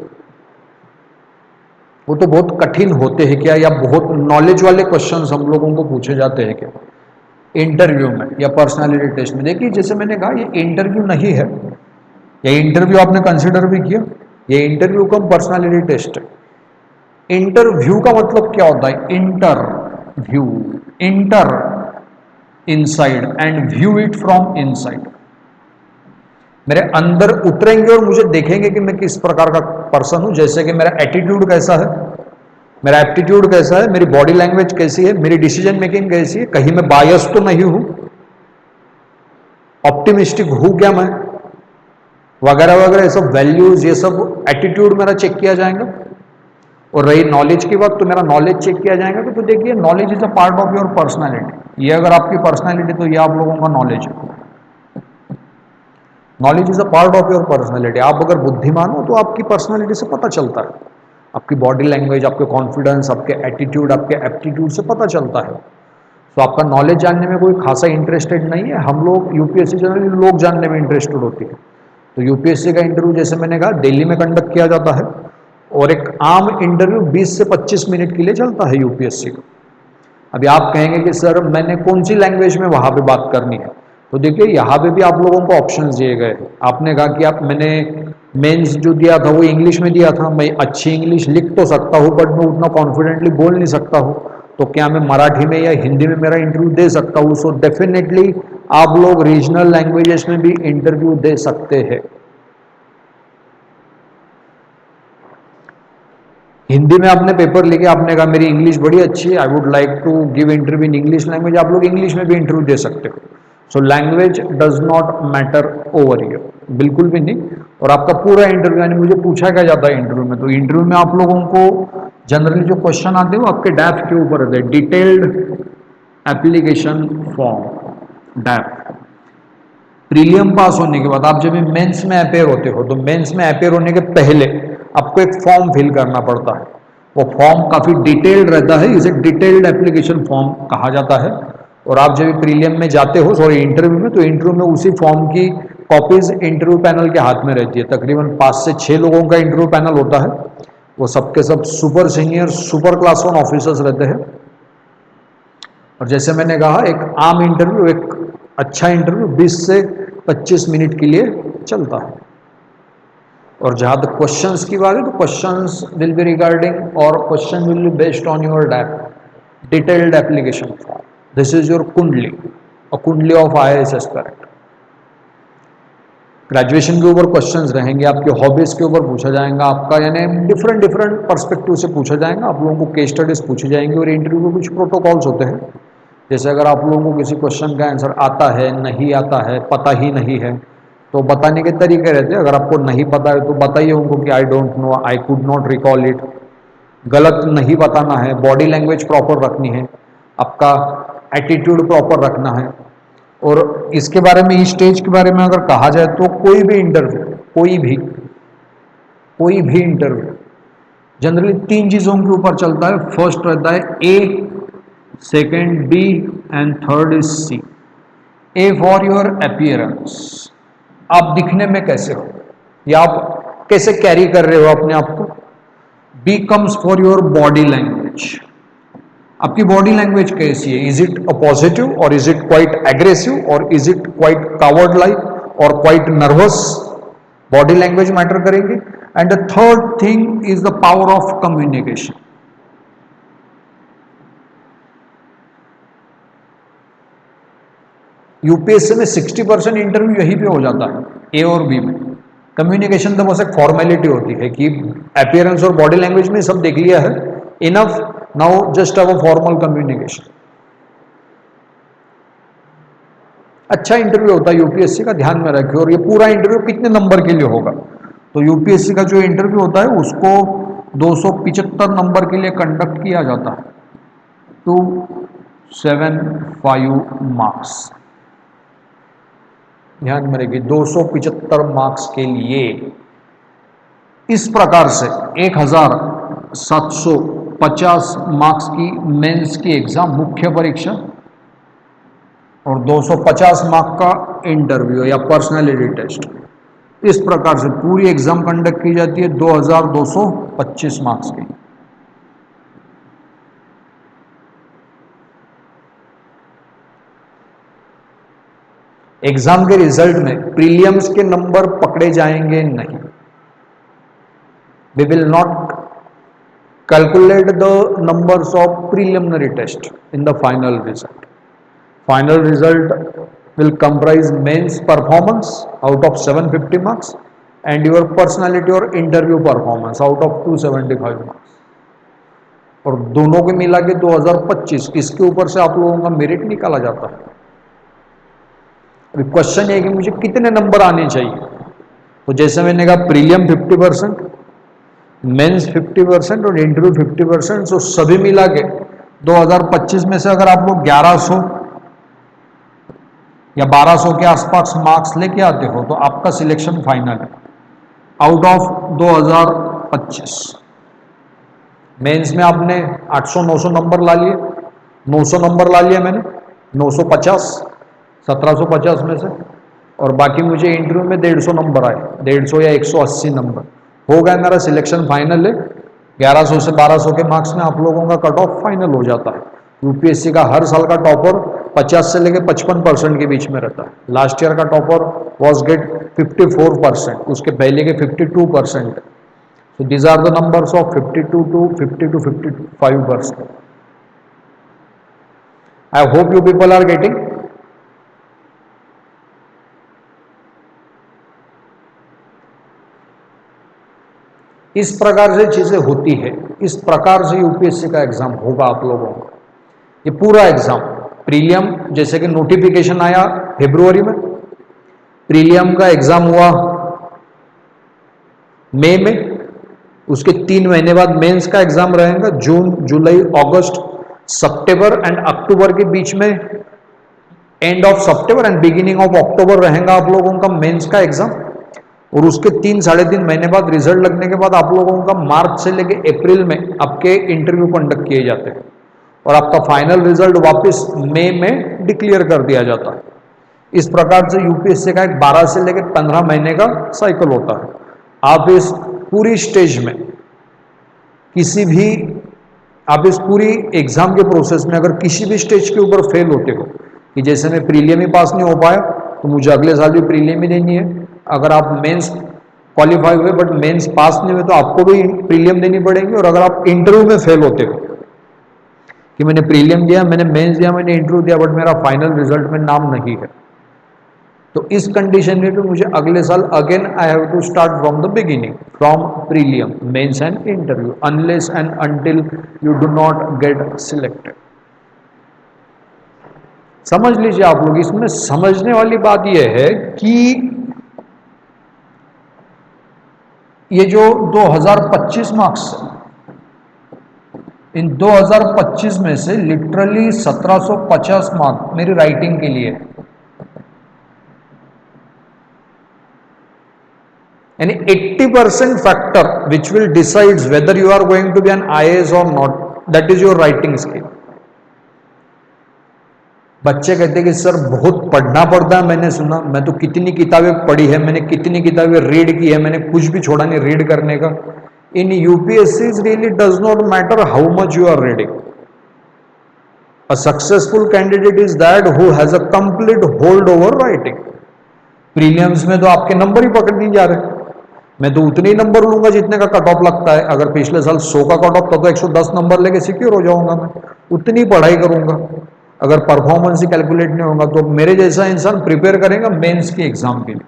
वो तो बहुत कठिन होते हैं क्या, या बहुत नॉलेज वाले क्वेश्चंस हम लोगों को पूछे जाते हैं क्या इंटरव्यू में या पर्सनालिटी टेस्ट में। देखिए जैसे मैंने कहा, ये इंटरव्यू नहीं है, ये इंटरव्यू आपने कंसिडर भी किया, ये इंटरव्यू कम पर्सनालिटी टेस्ट है। इंटरव्यू का मतलब क्या होता है, interview, inter inside and view it from inside. मेरे अंदर उतरेंगे और मुझे देखेंगे कि मैं किस प्रकार का पर्सन हूं, जैसे कि मेरा एटीट्यूड कैसा है, मेरा एप्टीट्यूड कैसा है, मेरी बॉडी लैंग्वेज कैसी है, मेरी डिसीजन मेकिंग कैसी है, कहीं मैं बायस तो नहीं हूं, ऑप्टिमिस्टिक हूं क्या मैं, वगैरह वगैरह, ये सब वैल्यूज, ये सब एटीट्यूड मेरा चेक किया जाएगा। और रही नॉलेज की बात, तो मेरा नॉलेज चेक किया जाएगा। तो देखिए knowledge is a part of your personality, ये अगर आपकी पर्सनैलिटी तो ये आप लोगों का नॉलेज है। Knowledge is a part of your personality. आप अगर बुद्धिमान हो तो आपकी पर्सनैलिटी से पता चलता है, आपकी बॉडी लैंग्वेज, आपके कॉन्फिडेंस, आपके एटीट्यूड, आपके एप्टीट्यूड से पता चलता है। तो आपका नॉलेज जानने में कोई खासा इंटरेस्टेड नहीं है। हम लोग यूपीएससी जनरली लोग जानने में इंटरेस्टेड होती है। तो यूपीएससी का इंटरव्यू जैसे मैंने कहा दिल्ली में कंडक्ट किया जाता है, और एक आम इंटरव्यू 20 से 25 मिनट के लिए चलता है यूपीएससी का। अभी आप कहेंगे कि सर मैंने कौन सी लैंग्वेज में वहाँ पे बात करनी है, तो देखिए यहाँ पे भी आप लोगों को ऑप्शंस दिए गए। आपने कहा कि आप, मैंने मेंस जो दिया था वो इंग्लिश में दिया था, मैं अच्छी इंग्लिश लिख तो सकता हूँ बट मैं उतना कॉन्फिडेंटली बोल नहीं सकता हूँ, तो क्या मैं मराठी में या हिंदी में मेरा इंटरव्यू दे सकता हूँ? सो डेफिनेटली आप लोग रीजनल लैंग्वेजेस में भी इंटरव्यू दे सकते हैं। हिंदी में आपने पेपर लिखे, आपने कहा मेरी इंग्लिश बड़ी अच्छी है, I would like to give interview in English language, आप लोग इंग्लिश में भी इंटरव्यू दे सकते हो। So language does not matter over here, बिल्कुल भी नहीं। और आपका पूरा इंटरव्यू, यानी मुझे पूछा क्या जाता है इंटरव्यू में, तो इंटरव्यू में आप लोगों को जनरली जो क्वेश्चन आते हैं वो आपके डैप के ऊपर रहते हैं, डिटेल्ड एप्लीकेशन फॉर्म डैप। प्रीलियम पास होने के बाद आप जब मेंस में अपेयर होते हो, तो मेंस में अपेयर होने के पहले आपको एक फॉर्म फिल करना पड़ता है। वो फॉर्म काफ़ी डिटेल्ड रहता है, इसे डिटेल्ड एप्लीकेशन फॉर्म कहा जाता है। और आप जब प्रीलियम में जाते हो, सॉरी इंटरव्यू में, तो इंटरव्यू में उसी फॉर्म की कॉपीज इंटरव्यू पैनल के हाथ में रहती है। तकरीबन 5 से 6 लोगों का इंटरव्यू पैनल होता है, वो सबके सब super senior super class 1 officers रहते हैं। और जैसे मैंने कहा एक आम इंटरव्यू, एक अच्छा इंटरव्यू 20 से 25 मिनट के लिए चलता है। और जहाँ तक क्वेश्चंस की बात है, तो क्वेश्चंस विल बी रिगार्डिंग, और question will be based on your DAF detailed application form. This is your kundli, और कुंडली ऑफ IAS एस्पिरेंट। ग्रेजुएशन के ऊपर क्वेश्चंस रहेंगे, आपके हॉबीज के ऊपर पूछा जाएगा, आपका यानी डिफरेंट डिफरेंट पर्सपेक्टिव से पूछा जाएगा। आप लोगों को केस स्टडीज पूछी जाएंगी, और इंटरव्यू में कुछ प्रोटोकॉल्स होते हैं। जैसे अगर आप लोगों को किसी क्वेश्चन का आंसर आता है, नहीं आता है, पता ही नहीं है, तो बताने के तरीके रहते हैं। अगर आपको नहीं पता है तो बताइए उनको कि I don't know, I could not recall it. गलत नहीं बताना है, बॉडी लैंग्वेज प्रॉपर रखनी है, आपका एटीट्यूड प्रॉपर रखना है। और इसके बारे में, इस स्टेज के बारे में अगर कहा जाए तो कोई भी इंटरव्यू, कोई भी इंटरव्यू जनरली 3 चीज़ों के ऊपर चलता है। फर्स्ट रहता है A, second B, and third is C. A for your appearance, आप दिखने में कैसे हो, या आप कैसे कैरी कर रहे हो अपने आप को। B comes for your body language, आपकी बॉडी लैंग्वेज कैसी है, इज इट अ पॉजिटिव और इज इट क्वाइट एग्रेसिव और is it quite coward like और quite nervous, body language matter करेंगे। And the third thing is the power of communication. UPSC में 60% interview यहीं पे हो जाता है, ए और बी में। कम्युनिकेशन तो बस एक फॉर्मेलिटी होती है कि अपीयरेंस और बॉडी लैंग्वेज में सब देख लिया है, enough, now just have a formal communication. अच्छा इंटरव्यू होता है यूपीएससी का, ध्यान में रखिए। और ये पूरा इंटरव्यू कितने नंबर के लिए होगा, तो यूपीएससी का जो इंटरव्यू होता है उसको 275 नंबर के लिए कंडक्ट किया जाता है, 275 मार्क्स। ध्यान में रखिए, 275 मार्क्स के लिए। इस प्रकार से 1750 मार्क्स की मेंस की एग्जाम, मुख्य परीक्षा, और 250 मार्क का इंटरव्यू या पर्सनालिटी टेस्ट। इस प्रकार से पूरी एग्जाम कंडक्ट की जाती है 2225 मार्क्स की। एग्जाम के रिजल्ट में प्रीलियम्स के नंबर पकड़े जाएंगे नहीं। We will not calculate the numbers of preliminary test in the final result. Final result will comprise mains performance out of 750 marks and your personality or interview performance out of 275 marks, और दोनों के मिला के 2025, इसके ऊपर से आप लोगों का मेरिट निकाला जाता है। अभी क्वेश्चन है कि मुझे कितने नंबर आने चाहिए, तो जैसे मैंने कहा प्रीलियम 50%, मेंस 50% और इंटरव्यू 50%, तो सभी मिला के 2025 में से अगर आप लोग 1100 या 1200 के आसपास मार्क्स लेके आते हो तो आपका सिलेक्शन फाइनल है आउट ऑफ 2025। मेंस में आपने 800-900 नंबर ला लिए, 900 नंबर ला लिया मैंने, 950, 1750 में से, और बाकी मुझे इंटरव्यू में 150 नंबर आए, 150 या 180 नंबर हो गया, मेरा सिलेक्शन फाइनल है। 1100 से 1200 के मार्क्स में आप लोगों का कट ऑफ फाइनल हो जाता है। यूपीएससी का हर साल का टॉपर 50 से लेकर 55% के बीच में रहता है। लास्ट ईयर का टॉपर वॉज गेट 54%, उसके पहले के 52%। So these are the numbers of 52 to 50 to 55%. I hope you people are getting. इस प्रकार से चीजें होती है, इस प्रकार से यूपीएससी का एग्जाम होगा आप लोगों का। ये पूरा एग्जाम प्रीलियम, जैसे कि नोटिफिकेशन आया फरवरी में, प्रीलियम का एग्जाम हुआ मई में, उसके 3 महीने बाद मेंस का एग्जाम रहेगा जून, जुलाई, अगस्त, सितंबर एंड अक्टूबर के बीच में, end of September and beginning of October रहेगा आप लोगों का मेंस का एग्जाम। और उसके 3-3.5 महीने बाद रिजल्ट लगने के बाद आप लोगों का मार्च से लेके अप्रैल में आपके इंटरव्यू कंडक्ट किए जाते हैं और आपका फाइनल रिजल्ट वापस मई में डिक्लेयर कर दिया जाता है। इस प्रकार से यूपीएससी का एक 12 से लेकर 15 महीने का साइकिल होता है। आप इस पूरी स्टेज में किसी भी, आप इस पूरी एग्जाम के प्रोसेस में अगर किसी भी स्टेज के ऊपर फेल होते हो, कि जैसे मैं प्रीलियम ही पास नहीं हो पाया तो मुझे अगले साल भी प्रीलियम ही देनी है, अगर आप मेंस क्वालिफाई हुए बट मेंस पास नहीं हुए तो आपको भी प्रीलियम देनी पड़ेगी, और अगर आप इंटरव्यू में फेल होते हो कि मैंने प्रीलियम दिया, मैंने मेंस दिया, मैंने इंटरव्यू दिया बट मेरा फाइनल रिजल्ट में नाम नहीं है, तो इस कंडीशन में भी मुझे अगले साल again I have to start from the beginning, from prelim, mains and interview, unless and until you do not get selected. समझ लीजिए आप लोग, इसमें समझने वाली बात यह है कि ये जो 2025 मार्क्स, इन 2025 में से लिटरली 1750 मार्क मेरी राइटिंग के लिए, यानी 80% factor which will decides whether you are going to be an IAS और not, that is your writing skill. बच्चे कहते हैं कि सर बहुत पढ़ना पड़ता है, मैंने सुना, मैं तो कितनी किताबें पढ़ी है, मैंने कितनी किताबें रीड की है, मैंने कुछ भी छोड़ा नहीं रीड करने का। In UPSC really does not matter how much you are reading. A successful candidate is that who has a complete hold over writing. Prelims में तो आपके नंबर ही पकड़ नहीं जा रहे, मैं तो उतने ही नंबर लूंगा जितने का कट ऑफ लगता है। अगर पिछले साल 100 का कट ऑफ था तो 110 नंबर लेके सिक्योर हो जाऊंगा, मैं उतनी पढ़ाई करूंगा। अगर परफॉर्मेंस ही कैलकुलेट नहीं होगा तो मेरे जैसा इंसान प्रिपेयर करेगा मेंस के एग्जाम के लिए,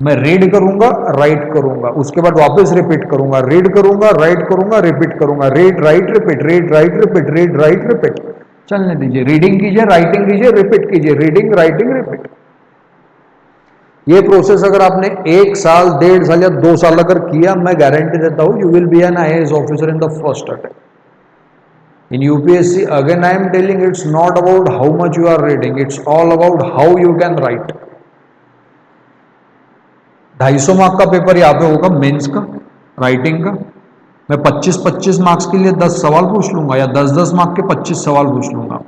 मैं रीड करूंगा, राइट करूंगा, उसके बाद वापस रिपीट करूंगा, रीड करूंगा, राइट करूंगा, रिपीट करूंगा, read write repeat, read write repeat, read write repeat, चलने दीजिए, रीडिंग कीजिए, राइटिंग कीजिए, रिपीट कीजिए, रीडिंग राइटिंग रिपीट। ये प्रोसेस अगर आपने 1 साल, 1.5 साल या 2 साल अगर किया, मैं गारंटी देता हूं you will be an IAS officer in the first attempt. In UPSC, again I am telling, it's not about how much you are reading, it's all about how you can write. 250 mark का paper यहाँ पे होगा mains का, writing का। मैं 25-25 marks के लिए 10 सवाल पूछ लूंगा या 10-10 मार्क के 25 सवाल पूछ लूंगा।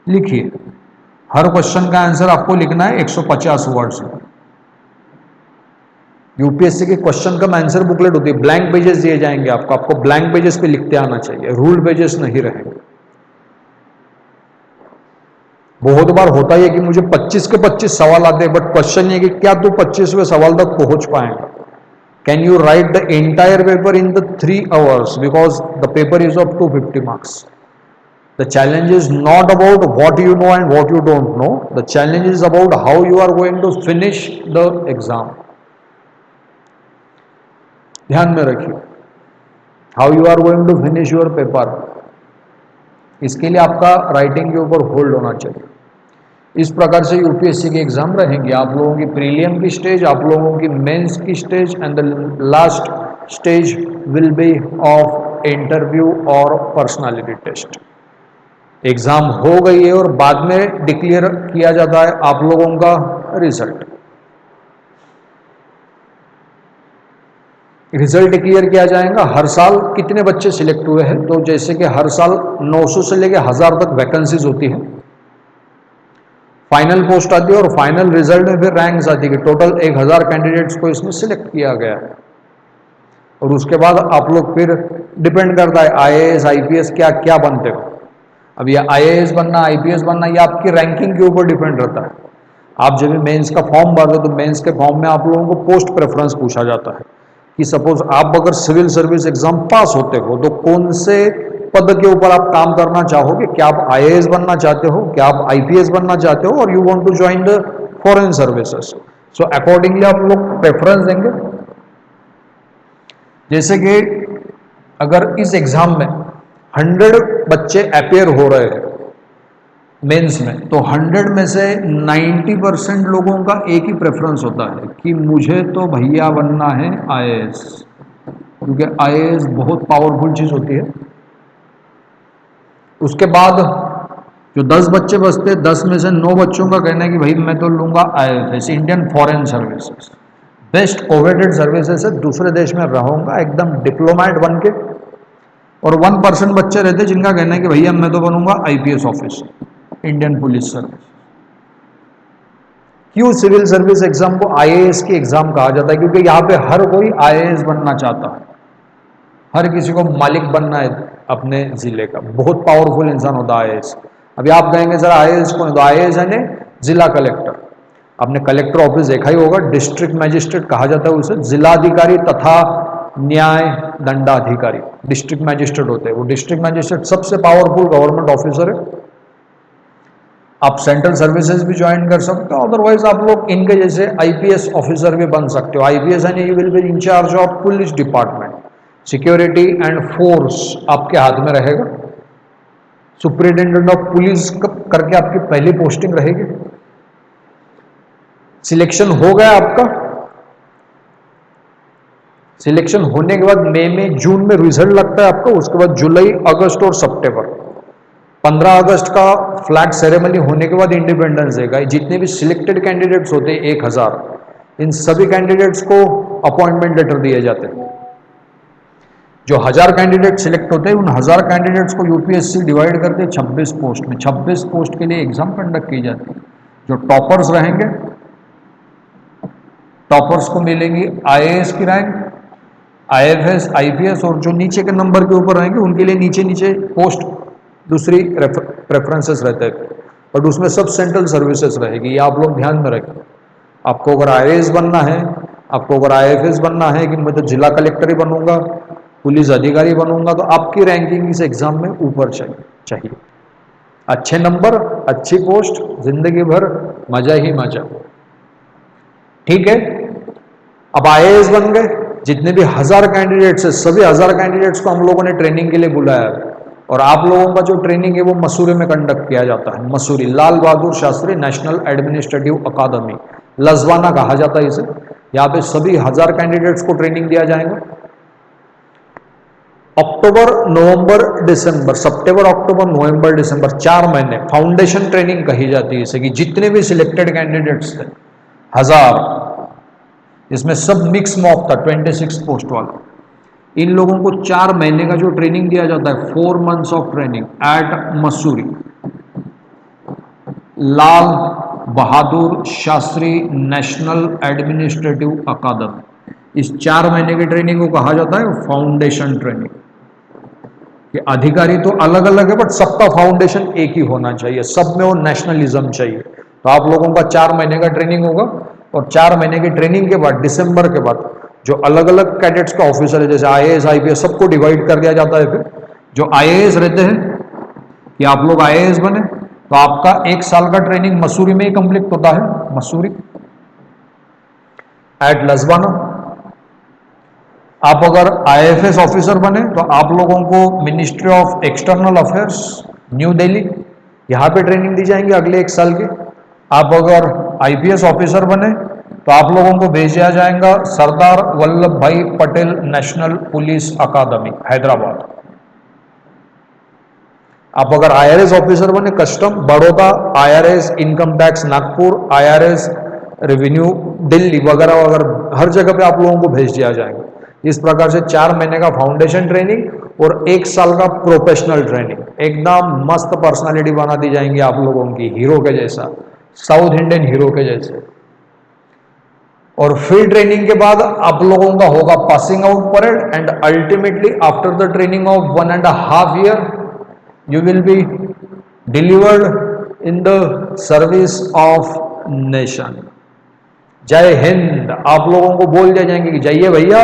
लिखिए, हर क्वेश्चन का आंसर आपको लिखना है 150 वर्ड्स में। यूपीएससी के क्वेश्चन का आंसर बुकलेट होती है, ब्लैंक पेजेस दिए जाएंगे आपको, आपको ब्लैंक पेजेस पे लिखते आना चाहिए, रूल पेजेस नहीं रहेंगे। बहुत बार होता है कि मुझे 25 के 25 सवाल आते हैं, बट क्वेश्चन ये कि क्या तू 25वें सवाल तक पहुंच पाएगा? Can you write the entire paper in the 3 hours, because the paper is of 250 marks. The challenge is not about what you know and what you don't know, the challenge is about how you are going to finish the exam. ध्यान में रखिए, how you are going to finish your paper, इसके लिए आपका writing के ऊपर hold होना चाहिए। इस प्रकार से यूपीएससी के एग्जाम रहेंगे, आप लोगों की प्रीलियम की स्टेज, आप लोगों की मेंस की stage, and the last stage will be of interview और पर्सनालिटी टेस्ट। एग्जाम हो गई है और बाद में डिक्लेयर किया जाता है आप लोगों का रिजल्ट। रिजल्ट डिक्लेयर किया जाएगा हर साल कितने बच्चे सिलेक्ट हुए हैं, तो जैसे कि हर साल 900 से लेकर 1000 तक वैकेंसीज होती है, फाइनल पोस्ट आती है और फाइनल रिजल्ट में फिर रैंक्स आती है कि टोटल 1000 कैंडिडेट्स को इसमें सिलेक्ट किया गया है। और उसके बाद आप लोग फिर डिपेंड करता है आईएएस आईपीएस क्या क्या बनते हो। अब ये आईएएस बनना आईपीएस बनना ये आपकी रैंकिंग के ऊपर डिपेंड रहता है। आप जब भी मेंस का फॉर्म भरते हो तो मेंस के फॉर्म में आप लोगों को पोस्ट प्रेफरेंस पूछा जाता है कि सपोज आप अगर सिविल सर्विस एग्जाम पास होते हो तो कौन से पद के ऊपर आप काम करना चाहोगे, क्या आप आईएएस बनना चाहते हो, क्या आप आईपीएस बनना चाहते हो, और you want to join the foreign services. So accordingly आप लोग प्रेफरेंस देंगे। जैसे कि अगर इस एग्जाम में 100 बच्चे अपेयर हो रहे हैं मेंस में, तो 100 में से 90% लोगों का एक ही प्रेफरेंस होता है कि मुझे तो भैया बनना है आईएएस, क्योंकि आईएएस बहुत पावरफुल चीज होती है। उसके बाद जो 10 बच्चे बचते, 10 में से 9 बच्चों का कहना है कि भाई मैं तो लूंगा IFS, Indian foreign services, best coveted services है, दूसरे देश में रहूंगा एकदम डिप्लोमेट बन के। और 1% बच्चे रहते जिनका कहना है कि भैया मैं तो बनूंगा IPS officer, Indian police service. क्यों सिविल सर्विस एग्जाम को आईएएस की एग्जाम कहा जाता है? क्योंकि यहाँ पे हर कोई आईएएस बनना चाहता है, हर किसी को मालिक बनना है अपने जिले का, बहुत पावरफुल इंसान होता है आईएएस। अभी आप कहेंगे सर आईएएस कौन है, तो आईएएस यानी जिला कलेक्टर। आपने कलेक्टर ऑफिस देखा ही होगा, डिस्ट्रिक्ट मैजिस्ट्रेट कहा जाता है उसे, जिलाधिकारी तथा न्याय दंडाधिकारी डिस्ट्रिक्ट मैजिस्ट्रेट होते हैं। वो डिस्ट्रिक्ट मैजिस्ट्रेट सबसे पावरफुल गवर्नमेंट ऑफिसर है। आप सेंट्रल सर्विसेज भी ज्वाइन कर सकते हो, अदरवाइज आप लोग इनके जैसे आईपीएस ऑफिसर भी बन सकते हो। आईपीएस यानी you will be in charge of police department, security and force आपके हाथ में रहेगा। सुप्रिटेंडेंट ऑफ पुलिस करके आपकी पहली पोस्टिंग रहेगी। सिलेक्शन हो गया आपका, सिलेक्शन होने के बाद मई में जून में रिजल्ट लगता है आपका, उसके बाद जुलाई अगस्त और सितंबर, 15 अगस्त का फ्लैग सेरेमनी होने के बाद इंडिपेंडेंस डे का जितने भी सिलेक्टेड कैंडिडेट्स होते हैं 1000, इन सभी कैंडिडेट्स को अपॉइंटमेंट लेटर दिए जाते हैं। जो 1000 कैंडिडेट सिलेक्ट होते हैं उन 1000 कैंडिडेट्स को यूपीएससी डिवाइड करके 26 पोस्ट में, 26 पोस्ट के लिए एग्जाम कंडक्ट की जाती है। जो टॉपर्स रहेंगे, टॉपर्स को मिलेंगी आईएएस की रैंक, आईएफएस, आईपीएस, और जो नीचे के नंबर के ऊपर रहेंगे उनके लिए नीचे नीचे पोस्ट दूसरी प्रेफरेंसेस रहते हैं, बट उसमें सब सेंट्रल सर्विसेज रहेगी। ये आप लोग ध्यान में रखें। आपको अगर आईएएस बनना है, आपको अगर आईएफएस बनना है कि मैं तो जिला कलेक्टर ही बनूंगा, पुलिस अधिकारी बनूंगा, तो आपकी रैंकिंग इस एग्जाम में ऊपर चाहिए। अच्छे नंबर, अच्छी पोस्ट, जिंदगी भर मजा ही मजा। ठीक है, अब आईएएस बन गए, जितने भी 1000 कैंडिडेट्स है सभी 1000 कैंडिडेट्स को हम लोगों ने ट्रेनिंग के लिए बुलाया है। और आप लोगों का जो ट्रेनिंग है वो मसूरी में कंडक्ट किया जाता है। मसूरी लाल बहादुर शास्त्री नेशनल एडमिनिस्ट्रेटिव अकादमी, लजवाना कहा जाता है इसे। यहाँ पे सभी 1000 कैंडिडेट्स को ट्रेनिंग दिया जाएगा। अक्टूबर नवंबर दिसंबर, सितंबर अक्टूबर नवंबर दिसंबर 4 महीने फाउंडेशन ट्रेनिंग कही जाती है इसे, कि जितने भी सिलेक्टेड कैंडिडेट्स थे 1000, इसमें सब मिक्स मॉक था 26 पोस्ट वाला, इन लोगों को 4 महीने का जो ट्रेनिंग दिया जाता है, 4 months of training at Mussoorie Lal Bahadur Shastri national administrative academy. इस 4 महीने की ट्रेनिंग को कहा जाता है फाउंडेशन ट्रेनिंग। कि अधिकारी तो अलग अलग है बट सबका फाउंडेशन एक ही होना चाहिए, सब में वो नेशनलिज्म चाहिए। तो आप लोगों का 4 महीने का ट्रेनिंग होगा, और 4 महीने की ट्रेनिंग के बाद दिसंबर के बाद जो अलग अलग कैडेट्स का ऑफिसर है, जैसे आईएएस आईपीएस, सबको डिवाइड कर दिया जाता है। फिर जो आईएएस रहते हैं कि आप लोग आईएएस बने तो आपका 1 साल का ट्रेनिंग मसूरी में ही कंप्लीट होता है, मसूरी एट लजवाना। आप अगर आईएफएस ऑफिसर बने तो आप लोगों को ministry of external affairs new Delhi, यहाँ पे ट्रेनिंग दी जाएंगी अगले 1 साल की। आप अगर आईपीएस ऑफिसर बने तो आप लोगों को भेजा जाएगा सरदार वल्लभ भाई पटेल नेशनल पुलिस अकादमी हैदराबाद। आप अगर IRS ऑफिसर बने, custom Baroda, IRS income tax Nagpur, IRS revenue Delhi वगैरह वगैरह हर जगह पे आप लोगों को भेज दिया जाएगा। इस प्रकार से 4 महीने का फाउंडेशन ट्रेनिंग और 1 साल का प्रोफेशनल ट्रेनिंग, एकदम मस्त पर्सनालिटी बना दी जाएंगी आप लोगों की, हीरो के जैसा, साउथ इंडियन हीरो के जैसे। और फिर ट्रेनिंग के बाद आप लोगों का होगा passing out parade and ultimately after the training of 1.5 year you will be delivered in the service of nation। जय हिंद आप लोगों को बोल दिया जाएंगे कि जाइए भैया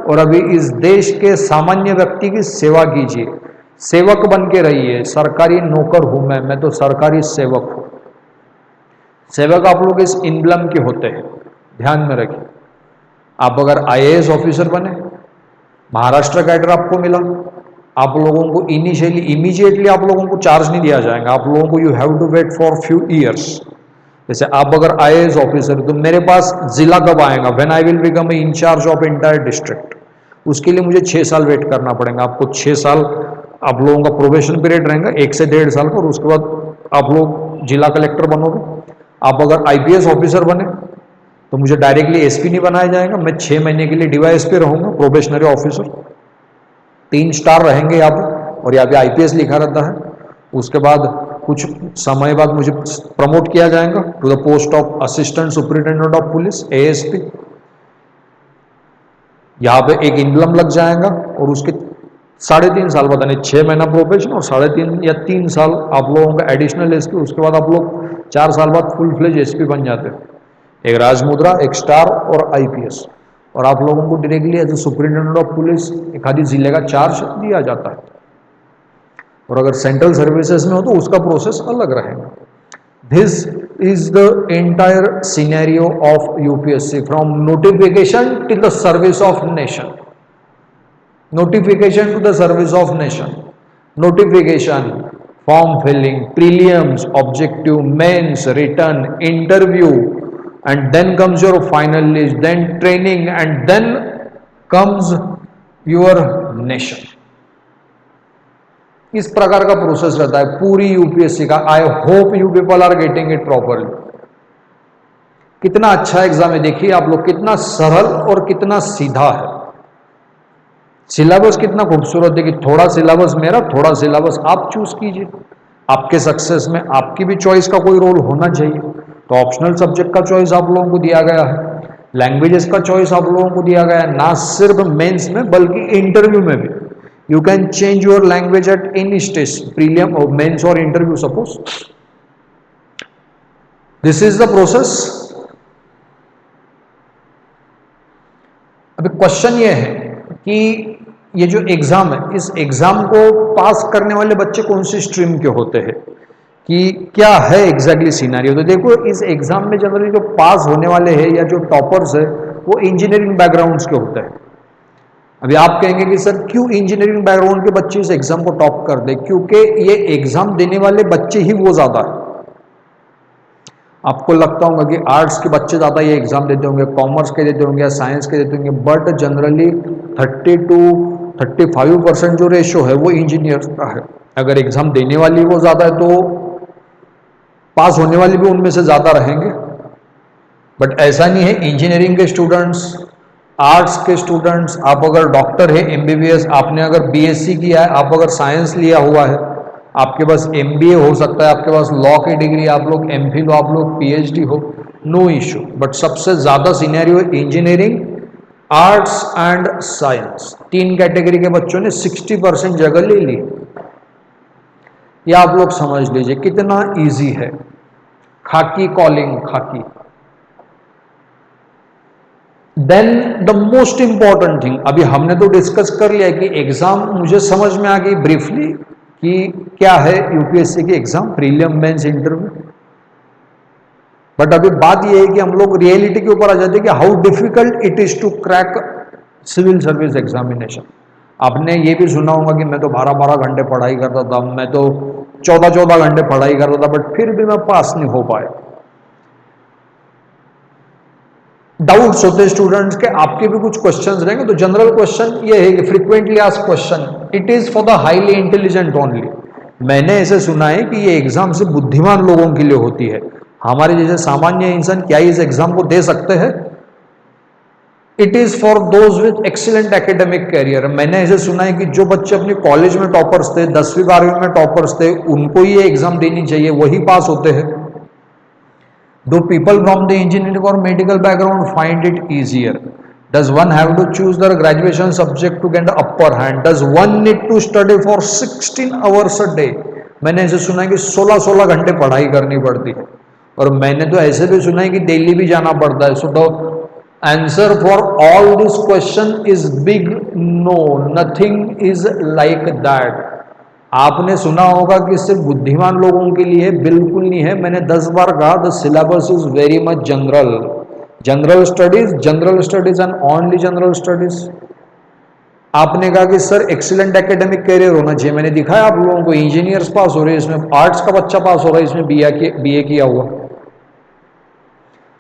और अभी इस देश के सामान्य व्यक्ति की सेवा कीजिए, सेवक बन के रहिए। सरकारी नौकर हूं मैं तो सरकारी सेवक हूं। सेवक आप लोग इस इम्ब्लम के होते हैं, ध्यान में रखिए। आप अगर IAS ऑफिसर बने, महाराष्ट्र कैडर आपको मिला, आप लोगों को इमीडिएटली आप लोगों को चार्ज नहीं दिया जाएगा, आप लोगों को you have to wait for few years. जैसे आप अगर IAS ऑफिसर तो मेरे पास जिला कब आएगा, when I will become incharge of entire district, उसके लिए मुझे 6 साल वेट करना पड़ेगा। आपको 6 साल आप लोगों का प्रोबेशन पीरियड रहेगा 1 से 1.5 साल का, और उसके बाद आप लोग जिला कलेक्टर बनोगे। आप अगर IPS ऑफिसर बने तो मुझे डायरेक्टली SP नहीं बनाया जाएगा, मैं 6 महीने के लिए DYSP रहूंगा, प्रोबेशनरी ऑफिसर। 3 स्टार रहेंगे यहाँ पे, और यहाँ पे IPS लिखा रहता है। उसके बाद कुछ समय बाद मुझे प्रमोट किया जाएगा to the post of assistant superintendent of police, ASP। यहाँ पे एक इम्ब्लम लग जाएगा और उसके 3.5 साल बाद, यानी 6 महीना प्रोबेशन और 3.5 या 3 साल आप लोगों का एडिशनल SP, उसके बाद आप लोग 4 साल बाद फुल फ्लेज SP बन जाते हैं। एक राजमुद्रा, एक स्टार और IPS, और आप लोगों को directly as a superintendent of police एक आधी जिले का चार्ज दिया जाता है। और अगर सेंट्रल सर्विसेज में हो तो उसका प्रोसेस अलग रहेगा। This is the entire scenario of UPSC from notification to the service of nation. Notification to the service of nation, notification, form filling, prelims, objective, mains, written, interview, and then comes your final list, then training, and then comes your nation। इस प्रकार का process रहता है पूरी UPSC का। I hope you people are getting it properly. कितना अच्छा exam है, देखिए आप लोग, कितना सरल और कितना सीधा है। सिलेबस कितना खूबसूरत है कि थोड़ा सिलेबस मेरा, थोड़ा सिलेबस आप चूज कीजिए। आपके सक्सेस में आपकी भी चॉइस का कोई रोल होना चाहिए। तो ऑप्शनल सब्जेक्ट का चॉइस आप लोगों को दिया गया है, लैंग्वेजेस का चॉइस आप लोगों को दिया गया है, ना सिर्फ मेंस में बल्कि इंटरव्यू में भी। You can change your language at any stage, prelim और मेंस और interview suppose. This is the process. अभी क्वेश्चन ये है कि ये जो एग्जाम है, इस एग्जाम को पास करने वाले बच्चे कौन सी स्ट्रीम के होते हैं, कि क्या है एग्जैक्टली सिनेरियो। तो देखो, इस एग्जाम में जनरली जो पास होने वाले हैं या जो टॉपर्स है वो इंजीनियरिंग बैकग्राउंड्स के होते हैं। अभी आप कहेंगे कि सर क्यों इंजीनियरिंग बैकग्राउंड के बच्चे इस एग्जाम को टॉप कर दे, क्योंकि ये एग्जाम देने वाले बच्चे ही वो ज्यादा है। आपको लगता होगा कि आर्ट्स के बच्चे ज़्यादा ये एग्जाम देते होंगे, कॉमर्स के देते होंगे या साइंस के देते होंगे, बट जनरली 30 to 35% जो रेशो है वो इंजीनियर्स का है। अगर एग्जाम देने वाली वो ज़्यादा है तो पास होने वाले भी उनमें से ज़्यादा रहेंगे। बट ऐसा नहीं है। इंजीनियरिंग के स्टूडेंट्स, आर्ट्स के स्टूडेंट्स, आप अगर डॉक्टर है MBBS, आपने अगर BSc किया है, आप अगर साइंस लिया हुआ है, आपके पास MBA हो सकता है, आपके पास लॉ की डिग्री, आप लोग MPhil हो, आप लोग PhD हो, नो इशू। बट सबसे ज़्यादा scenario engineering, arts and science, 3 category के बच्चों ने 60% जगह ले ली। ये आप लोग समझ लीजिए कितना इजी है। खाकी कॉलिंग, खाकी। Then the most important thing, अभी हमने तो डिस्कस कर लिया कि एग्जाम मुझे समझ में आ गई ब्रीफली कि क्या है UPSC की exam, prelim, mains, interview. But अभी बात यह है कि हम लोग रियलिटी के ऊपर आ जाते हैं कि how difficult it is to crack civil service examination. आपने ये भी सुना होगा कि मैं तो 12-12 घंटे पढ़ाई करता था, मैं तो 14-14 घंटे पढ़ाई करता था, बट फिर भी मैं पास नहीं हो पाया। डाउट्स होते स्टूडेंट्स के, आपके भी कुछ क्वेश्चंस रहेंगे। तो जनरल क्वेश्चन ये है कि frequently asked question, it is for the highly intelligent only. मैंने ऐसे सुना है कि ये एग्जाम सिर्फ बुद्धिमान लोगों के लिए होती है, हमारे जैसे सामान्य इंसान क्या इस एग्जाम को दे सकते हैं? It is for those with excellent academic career. मैंने ऐसे सुना है कि जो बच्चे अपने कॉलेज में टॉपर्स थे, 10वीं 12वीं में टॉपर्स थे, उनको ये एग्जाम देनी चाहिए, वही पास होते हैं। Do people from the engineering or medical background find it easier? Does one have to choose their graduation subject to get the upper hand? Does one need to study for 16 hours a day? मैंने ऐसे सुना है कि 16-16 घंटे पढ़ाई करनी पड़ती है, और मैंने तो ऐसे भी सुना है कि दिल्ली भी जाना पड़ता है। So the answer for all this question is big no, nothing is like that. आपने सुना होगा कि सिर्फ बुद्धिमान लोगों के लिए, बिल्कुल नहीं है। मैंने 10 बार कहा the syllabus is very much general, general studies and only general studies. आपने कहा कि सर एक्सीलेंट एकेडमिक कैरियर होना चाहिए, मैंने दिखाया आप लोगों को, इंजीनियर्स पास हो रहे हैं इसमें, आर्ट्स का बच्चा पास हो रहा है इसमें, बीए किया हुआ।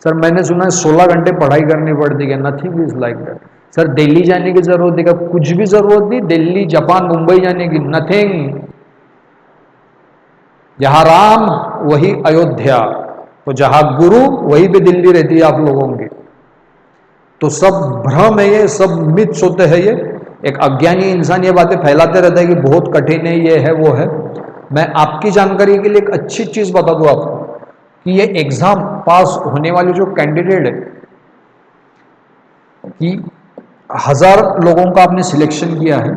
सर मैंने सुना है 16 घंटे पढ़ाई करनी पड़ती है, nothing is like that. Sir Delhi जाने की जरूरत है, कुछ भी जरूरत नहीं, दिल्ली जापान मुंबई जाने की, नथिंग। जहां राम वही अयोध्या, तो जहां गुरु वही भी दिल्ली रहती है आप लोगों की। तो सब भ्रम है, ये सब मिथ्स होते हैं। ये एक अज्ञानी इंसान ये बातें फैलाते रहता है कि बहुत कठिन है, ये है वो है। मैं आपकी जानकारी के लिए एक अच्छी चीज बता दूं आपको कि ये एग्जाम पास होने वाले जो कैंडिडेट है, कि 1000 लोगों का आपने सिलेक्शन किया है,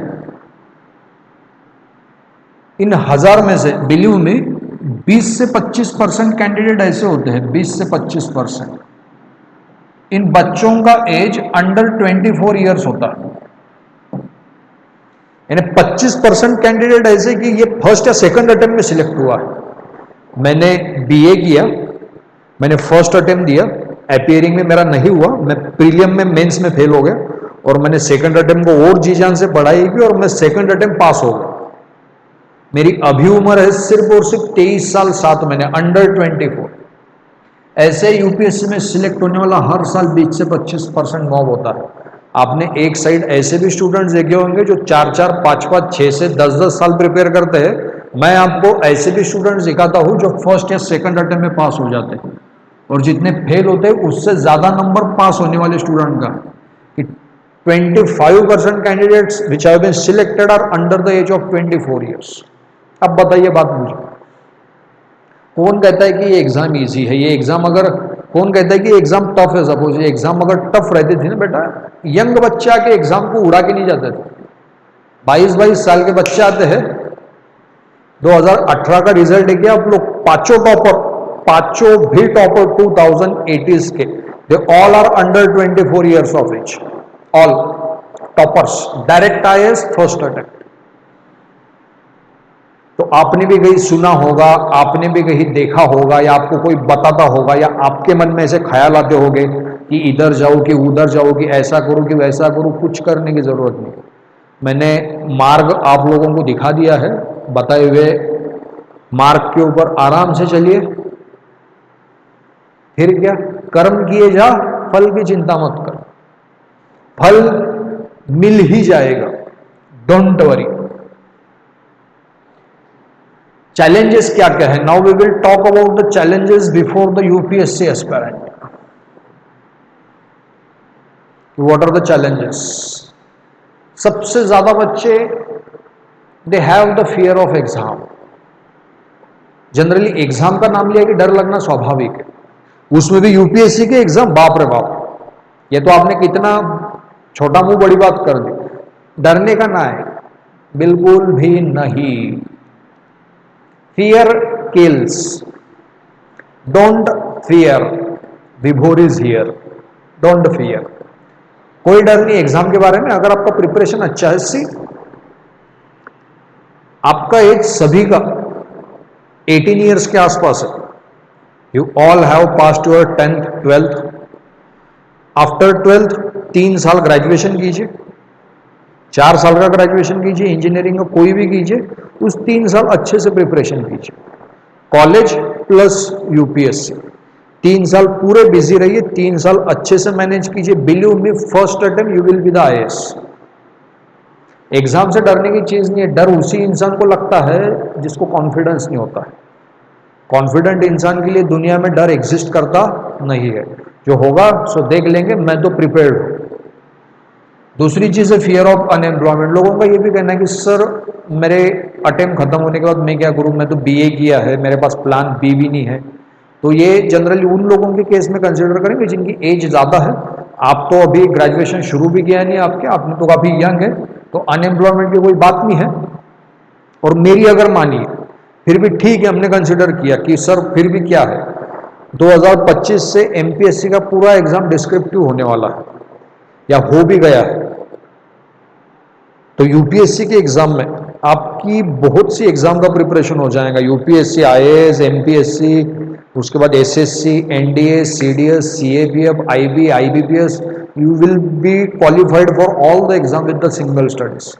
इन 1000 में से बिलीव में 20 से 25% कैंडिडेट ऐसे होते हैं, 20 से 25%। इन बच्चों का एज अंडर 24 ईयर्स होता है, यानी 25% कैंडिडेट ऐसे कि ये फर्स्ट या सेकंड अटेम्प्ट में सिलेक्ट हुआ है। मैंने बीए किया, मैंने फर्स्ट अटेम्प्ट दिया, अपीयरिंग में मेरा नहीं हुआ, मैं प्रीलियम में मेंस में फेल हो गया, और मैंने सेकंड अटेम्प्ट को और जी जान से पढ़ाई की और मैं सेकंड अटेम्प्ट पास हो गया। मेरी अभी उम्र है सिर्फ और सिर्फ 23 साल 7 महीने, अंडर 24। ऐसे यूपीएससी में सिलेक्ट होने वाला हर साल 20 से 25% मॉब होता है। आपने एक साइड ऐसे भी स्टूडेंट्स देखे होंगे जो 4-4, 5-5, 6 से 10-10 साल प्रिपेयर करते हैं। मैं आपको ऐसे भी स्टूडेंट्स दिखाता हूं जो फर्स्ट या सेकंड अटेम्प्ट में पास हो जाते हैं, और जितने फेल होते हैं उससे ज्यादा नंबर पास होने वाले स्टूडेंट का। 25% candidates which have been selected are under the age of 24 years. अब बताइए बात मुझे, कौन कहता है कि ये एग्जाम इजी है? ये एग्जाम अगर, कौन कहता है कि एग्जाम टफ है? सपोज ये एग्जाम अगर टफ रहती थी ना बेटा, यंग बच्चे आके एग्जाम को उड़ा के नहीं जाते थे। 22-22 साल के बच्चे आते हैं, 2018 का रिजल्ट है, आप लोग पांचों भी टॉपर 2080s के, they all are under 24 years of age, all toppers, direct IAS first attempt. तो आपने भी कहीं सुना होगा, आपने भी कहीं देखा होगा, या आपको कोई बताता होगा, या आपके मन में ऐसे ख्याल आते होंगे कि इधर जाओ कि उधर जाओ, कि ऐसा करो कि वैसा करो। कुछ करने की जरूरत नहीं, मैंने मार्ग आप लोगों को दिखा दिया है, बताए हुए मार्ग के ऊपर आराम से चलिए। फिर क्या, कर्म किए जा, फल की चिंता मत कर, फल मिल ही जाएगा, डोंट वरी। चैलेंजेस क्या क्या है? Now we will talk about the challenges before the UPSC aspirant. What are the challenges? सबसे ज्यादा बच्चे they have the fear of exam. Generally exam का नाम लिया कि डर लगना स्वाभाविक है, उसमें भी यूपीएससी के एग्जाम, बाप रे बाप, ये तो आपने कितना छोटा मुंह बड़ी बात कर दी। डरने का ना है, बिल्कुल भी नहीं। Fear kills. Don't fear. विभोर इज हियर. Don't fear. कोई डर नहीं एग्जाम के बारे में, अगर आपका प्रिपरेशन अच्छा है। सी, आपका एज सभी का 18 ईयर्स के आसपास है। You all have passed your 10th 12th। After 12th 3 साल ग्रेजुएशन कीजिए, 4 साल का ग्रेजुएशन कीजिए, इंजीनियरिंग का कोई भी कीजिए, उस 3 साल अच्छे से प्रिपरेशन कीजिए। कॉलेज प्लस यूपीएससी, 3 साल पूरे बिजी रहिए, 3 साल अच्छे से मैनेज कीजिए। Believe me, first attempt you will be the IAS. Exam से डरने की चीज़ नहीं है, डर उसी इंसान को लगता है जिसको कॉन्फिडेंस नहीं होता है। कॉन्फिडेंट इंसान के लिए दुनिया में डर एग्जिस्ट करता नहीं है, जो होगा सो देख लेंगे, मैं तो प्रिपेयर्ड हूँ। दूसरी चीज़ है फियर ऑफ अनएम्प्लॉयमेंट। लोगों का ये भी कहना है कि सर मेरे अटेम्प्ट खत्म होने के बाद मैं क्या करूँ, मैं तो बीए किया है, मेरे पास प्लान बी भी नहीं है। तो ये जनरली उन लोगों के केस में कंसिडर करेंगे जिनकी एज ज़्यादा है। आप तो अभी ग्रेजुएशन शुरू भी किया नहीं आपके, आपने तो काफ़ी यंग है, तो अनएम्प्लॉयमेंट की कोई बात नहीं है। और मेरी अगर मानिए फिर भी ठीक है, हमने कंसिडर किया कि सर फिर भी क्या है, 2025 से एमपीएससी का पूरा एग्जाम डिस्क्रिप्टिव होने वाला है या हो भी गया है। तो यूपीएससी के एग्जाम में आपकी बहुत सी एग्जाम का प्रिपरेशन हो जाएगा, यूपीएससी, आईएएस, एमपीएससी, उसके बाद SSC, NDA, CDS, CAPF, IB, IBPS. You will be qualified for all the exam with the single studies.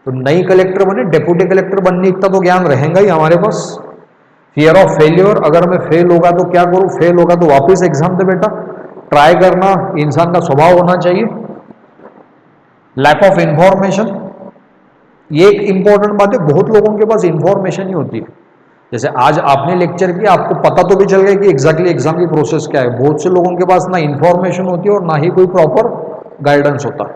तो नई कलेक्टर बने, डेप्यूटी कलेक्टर बनने इतना तो ज्ञान रहेगा ही हमारे पास। फियर ऑफ फेल्योर, अगर मैं फेल होगा तो क्या करूं, फेल होगा तो वापस एग्जाम दे बेटा, ट्राई करना इंसान का स्वभाव होना चाहिए। लैक ऑफ इंफॉर्मेशन, ये एक इंपॉर्टेंट बात है, बहुत लोगों के पास इंफॉर्मेशन नहीं होती है। जैसे आज आपने लेक्चर किया, आपको पता तो भी चल गया कि एग्जैक्टली एग्जाम की प्रोसेस क्या है। बहुत से लोगों के पास ना इंफॉर्मेशन होती है और ना ही कोई प्रॉपर गाइडेंस होता है।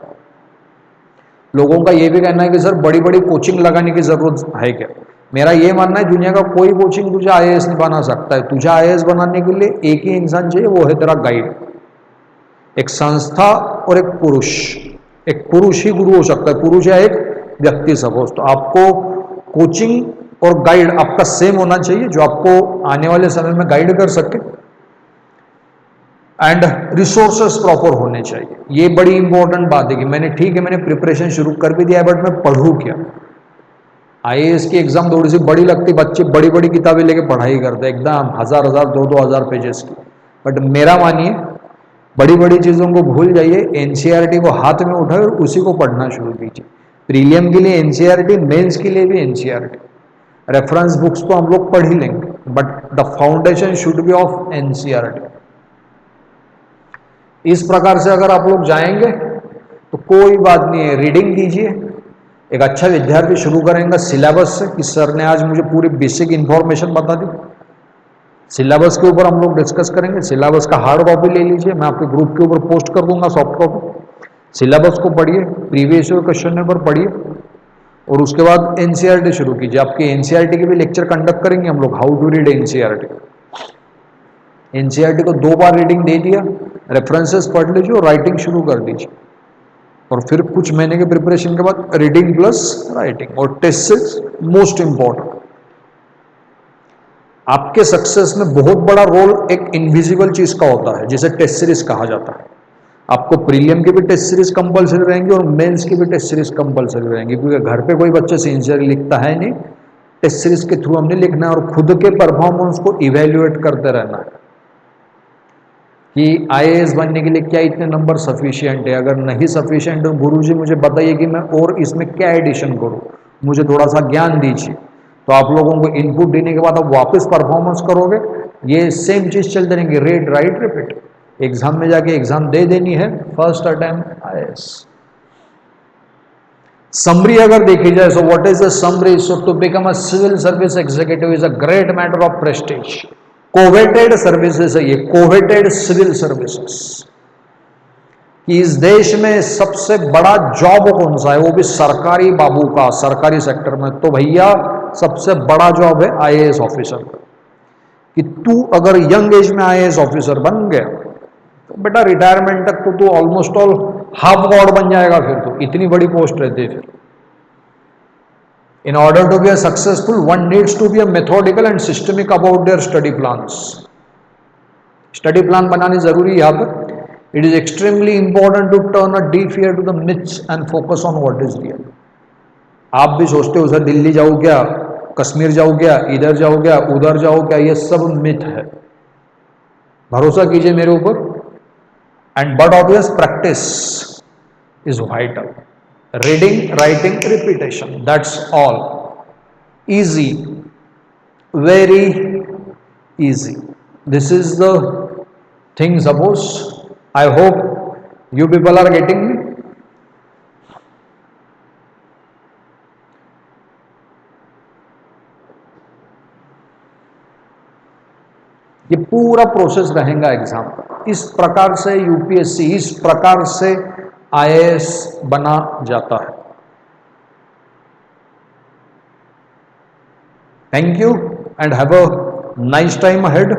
लोगों का ये भी कहना है कि सर बड़ी बड़ी कोचिंग लगाने की जरूरत है क्या। मेरा ये मानना है दुनिया का कोई कोचिंग तुझे आईएएस नहीं बना सकता है। तुझे आईएएस बनाने के लिए एक ही इंसान चाहिए, वो है तेरा गाइड। एक संस्था और एक पुरुष, एक पुरुष ही गुरु हो सकता है, पुरुष या एक व्यक्ति सपोज। तो आपको कोचिंग और गाइड आपका सेम होना चाहिए, जो आपको आने वाले समय में गाइड कर सके। एंड रिसोर्सेस प्रॉपर होने चाहिए। ये बड़ी इंपॉर्टेंट बात है कि मैंने ठीक है, मैंने प्रिपरेशन शुरू कर भी दिया है, बट मैं पढ़ूँ क्या। आईएएस की एग्जाम थोड़ी सी बड़ी लगती, बच्चे बड़ी बड़ी किताबें लेके पढ़ाई करते हैं, एकदम हजार हजार 2-2 हजार पेजेस की। बट मेरा मानिए, बड़ी बड़ी चीज़ों को भूल जाइए, एनसीईआरटी को हाथ में उठाए और उसी को पढ़ना शुरू कीजिए। प्रीलियम के लिए एनसीईआरटी, मेंस के लिए भी एनसीईआरटी। रेफरेंस बुक्स तो हम लोग पढ़ ही लेंगे, but the foundation should be of NCERT. इस प्रकार से अगर आप लोग जाएंगे तो कोई बात नहीं है, रीडिंग कीजिए। एक अच्छा विद्यार्थी शुरू करेंगे सिलेबस से कि सर ने आज मुझे पूरी बेसिक इंफॉर्मेशन बता दी। सिलेबस के ऊपर हम लोग डिस्कस करेंगे। सिलेबस का हार्ड कॉपी ले लीजिए, मैं आपके ग्रुप के ऊपर पोस्ट कर दूंगा सॉफ्ट कॉपी। सिलेबस को पढ़िए, प्रीवियस ईयर क्वेश्चन पेपर पढ़िए और उसके बाद एनसीईआरटी शुरू कीजिए। आपके एनसीईआरटी के भी लेक्चर कंडक्ट करेंगे हम लोग, how to read NCERT. NCERT को 2 बार रीडिंग दे दिया, रेफरेंसेस पढ़ लीजिए और राइटिंग शुरू कर दीजिए। और फिर कुछ महीने के प्रिपरेशन के बाद रीडिंग प्लस राइटिंग। और टेस्ट सीरीज मोस्ट इंपॉर्टेंट। आपके सक्सेस में बहुत बड़ा रोल एक इनविजिबल चीज का होता है, जिसे टेस्ट सीरीज कहा जाता है। आपको प्रीलियम की भी टेस्ट सीरीज कंपलसरी रहेंगी और मेंस की भी टेस्ट सीरीज कंपलसरी रहेंगी, क्योंकि घर पे कोई बच्चे सिंसियरली लिखता है नहीं। टेस्ट सीरीज के थ्रू हमने लिखना है और खुद के परफॉर्मेंस को इवेल्युएट करते रहना है कि आईएएस बनने के लिए क्या इतने नंबर सफिशिएंट है। अगर नहीं सफिशिएंट हो, गुरुजी मुझे बताइए कि मैं और इसमें क्या एडिशन करूं, मुझे थोड़ा सा ज्ञान दीजिए। तो आप लोगों को इनपुट देने के बाद आप वापस परफॉर्मेंस करोगे। ये सेम चीज चलते रहेंगे, रीड राइट रिपीट। एग्जाम में जाके एग्जाम दे देनी है, फर्स्ट अटेम्प्ट आईएएस। समरी अगर देखी जाए, so what is the summary. So to become a civil service executive is a great matter of prestige. Coveted services है ये, कोवेटेड सिविल सर्विसेज। कि इस देश में सबसे बड़ा जॉब कौन सा है, वो भी सरकारी बाबू का, सरकारी सेक्टर में, तो भैया सबसे बड़ा जॉब है आईएएस ऑफिसर। कि तू अगर यंग एज में आईएएस ऑफिसर बन गया तो बेटा रिटायरमेंट तक तो तू ऑलमोस्ट ऑल हाफ गॉड बन जाएगा। फिर तो इतनी बड़ी पोस्ट रहती है। फिर in order to be a successful, one needs to be a methodical and systemic about their study plans. Study plan बनानी जरूरी है यहाँ पर। It is extremely important to turn a deaf ear to the myths and focus on what is real. आप भी सोचते हो sir Delhi जाओ क्या, कश्मीर जाओ क्या, इधर जाओ क्या, उधर जाओ क्या, ये सब मिथ है। भरोसा कीजिए मेरे ऊपर। And but obvious practice is vital. Reading, writing, repetition, that's all. Easy, very easy. This is the thing. Suppose, I hope you people are getting me. ये पूरा प्रोसेस रहेगा एग्जाम का। इस प्रकार से यूपीएससी, इस प्रकार से आईएएस बना जाता है। Thank you and have a nice time ahead.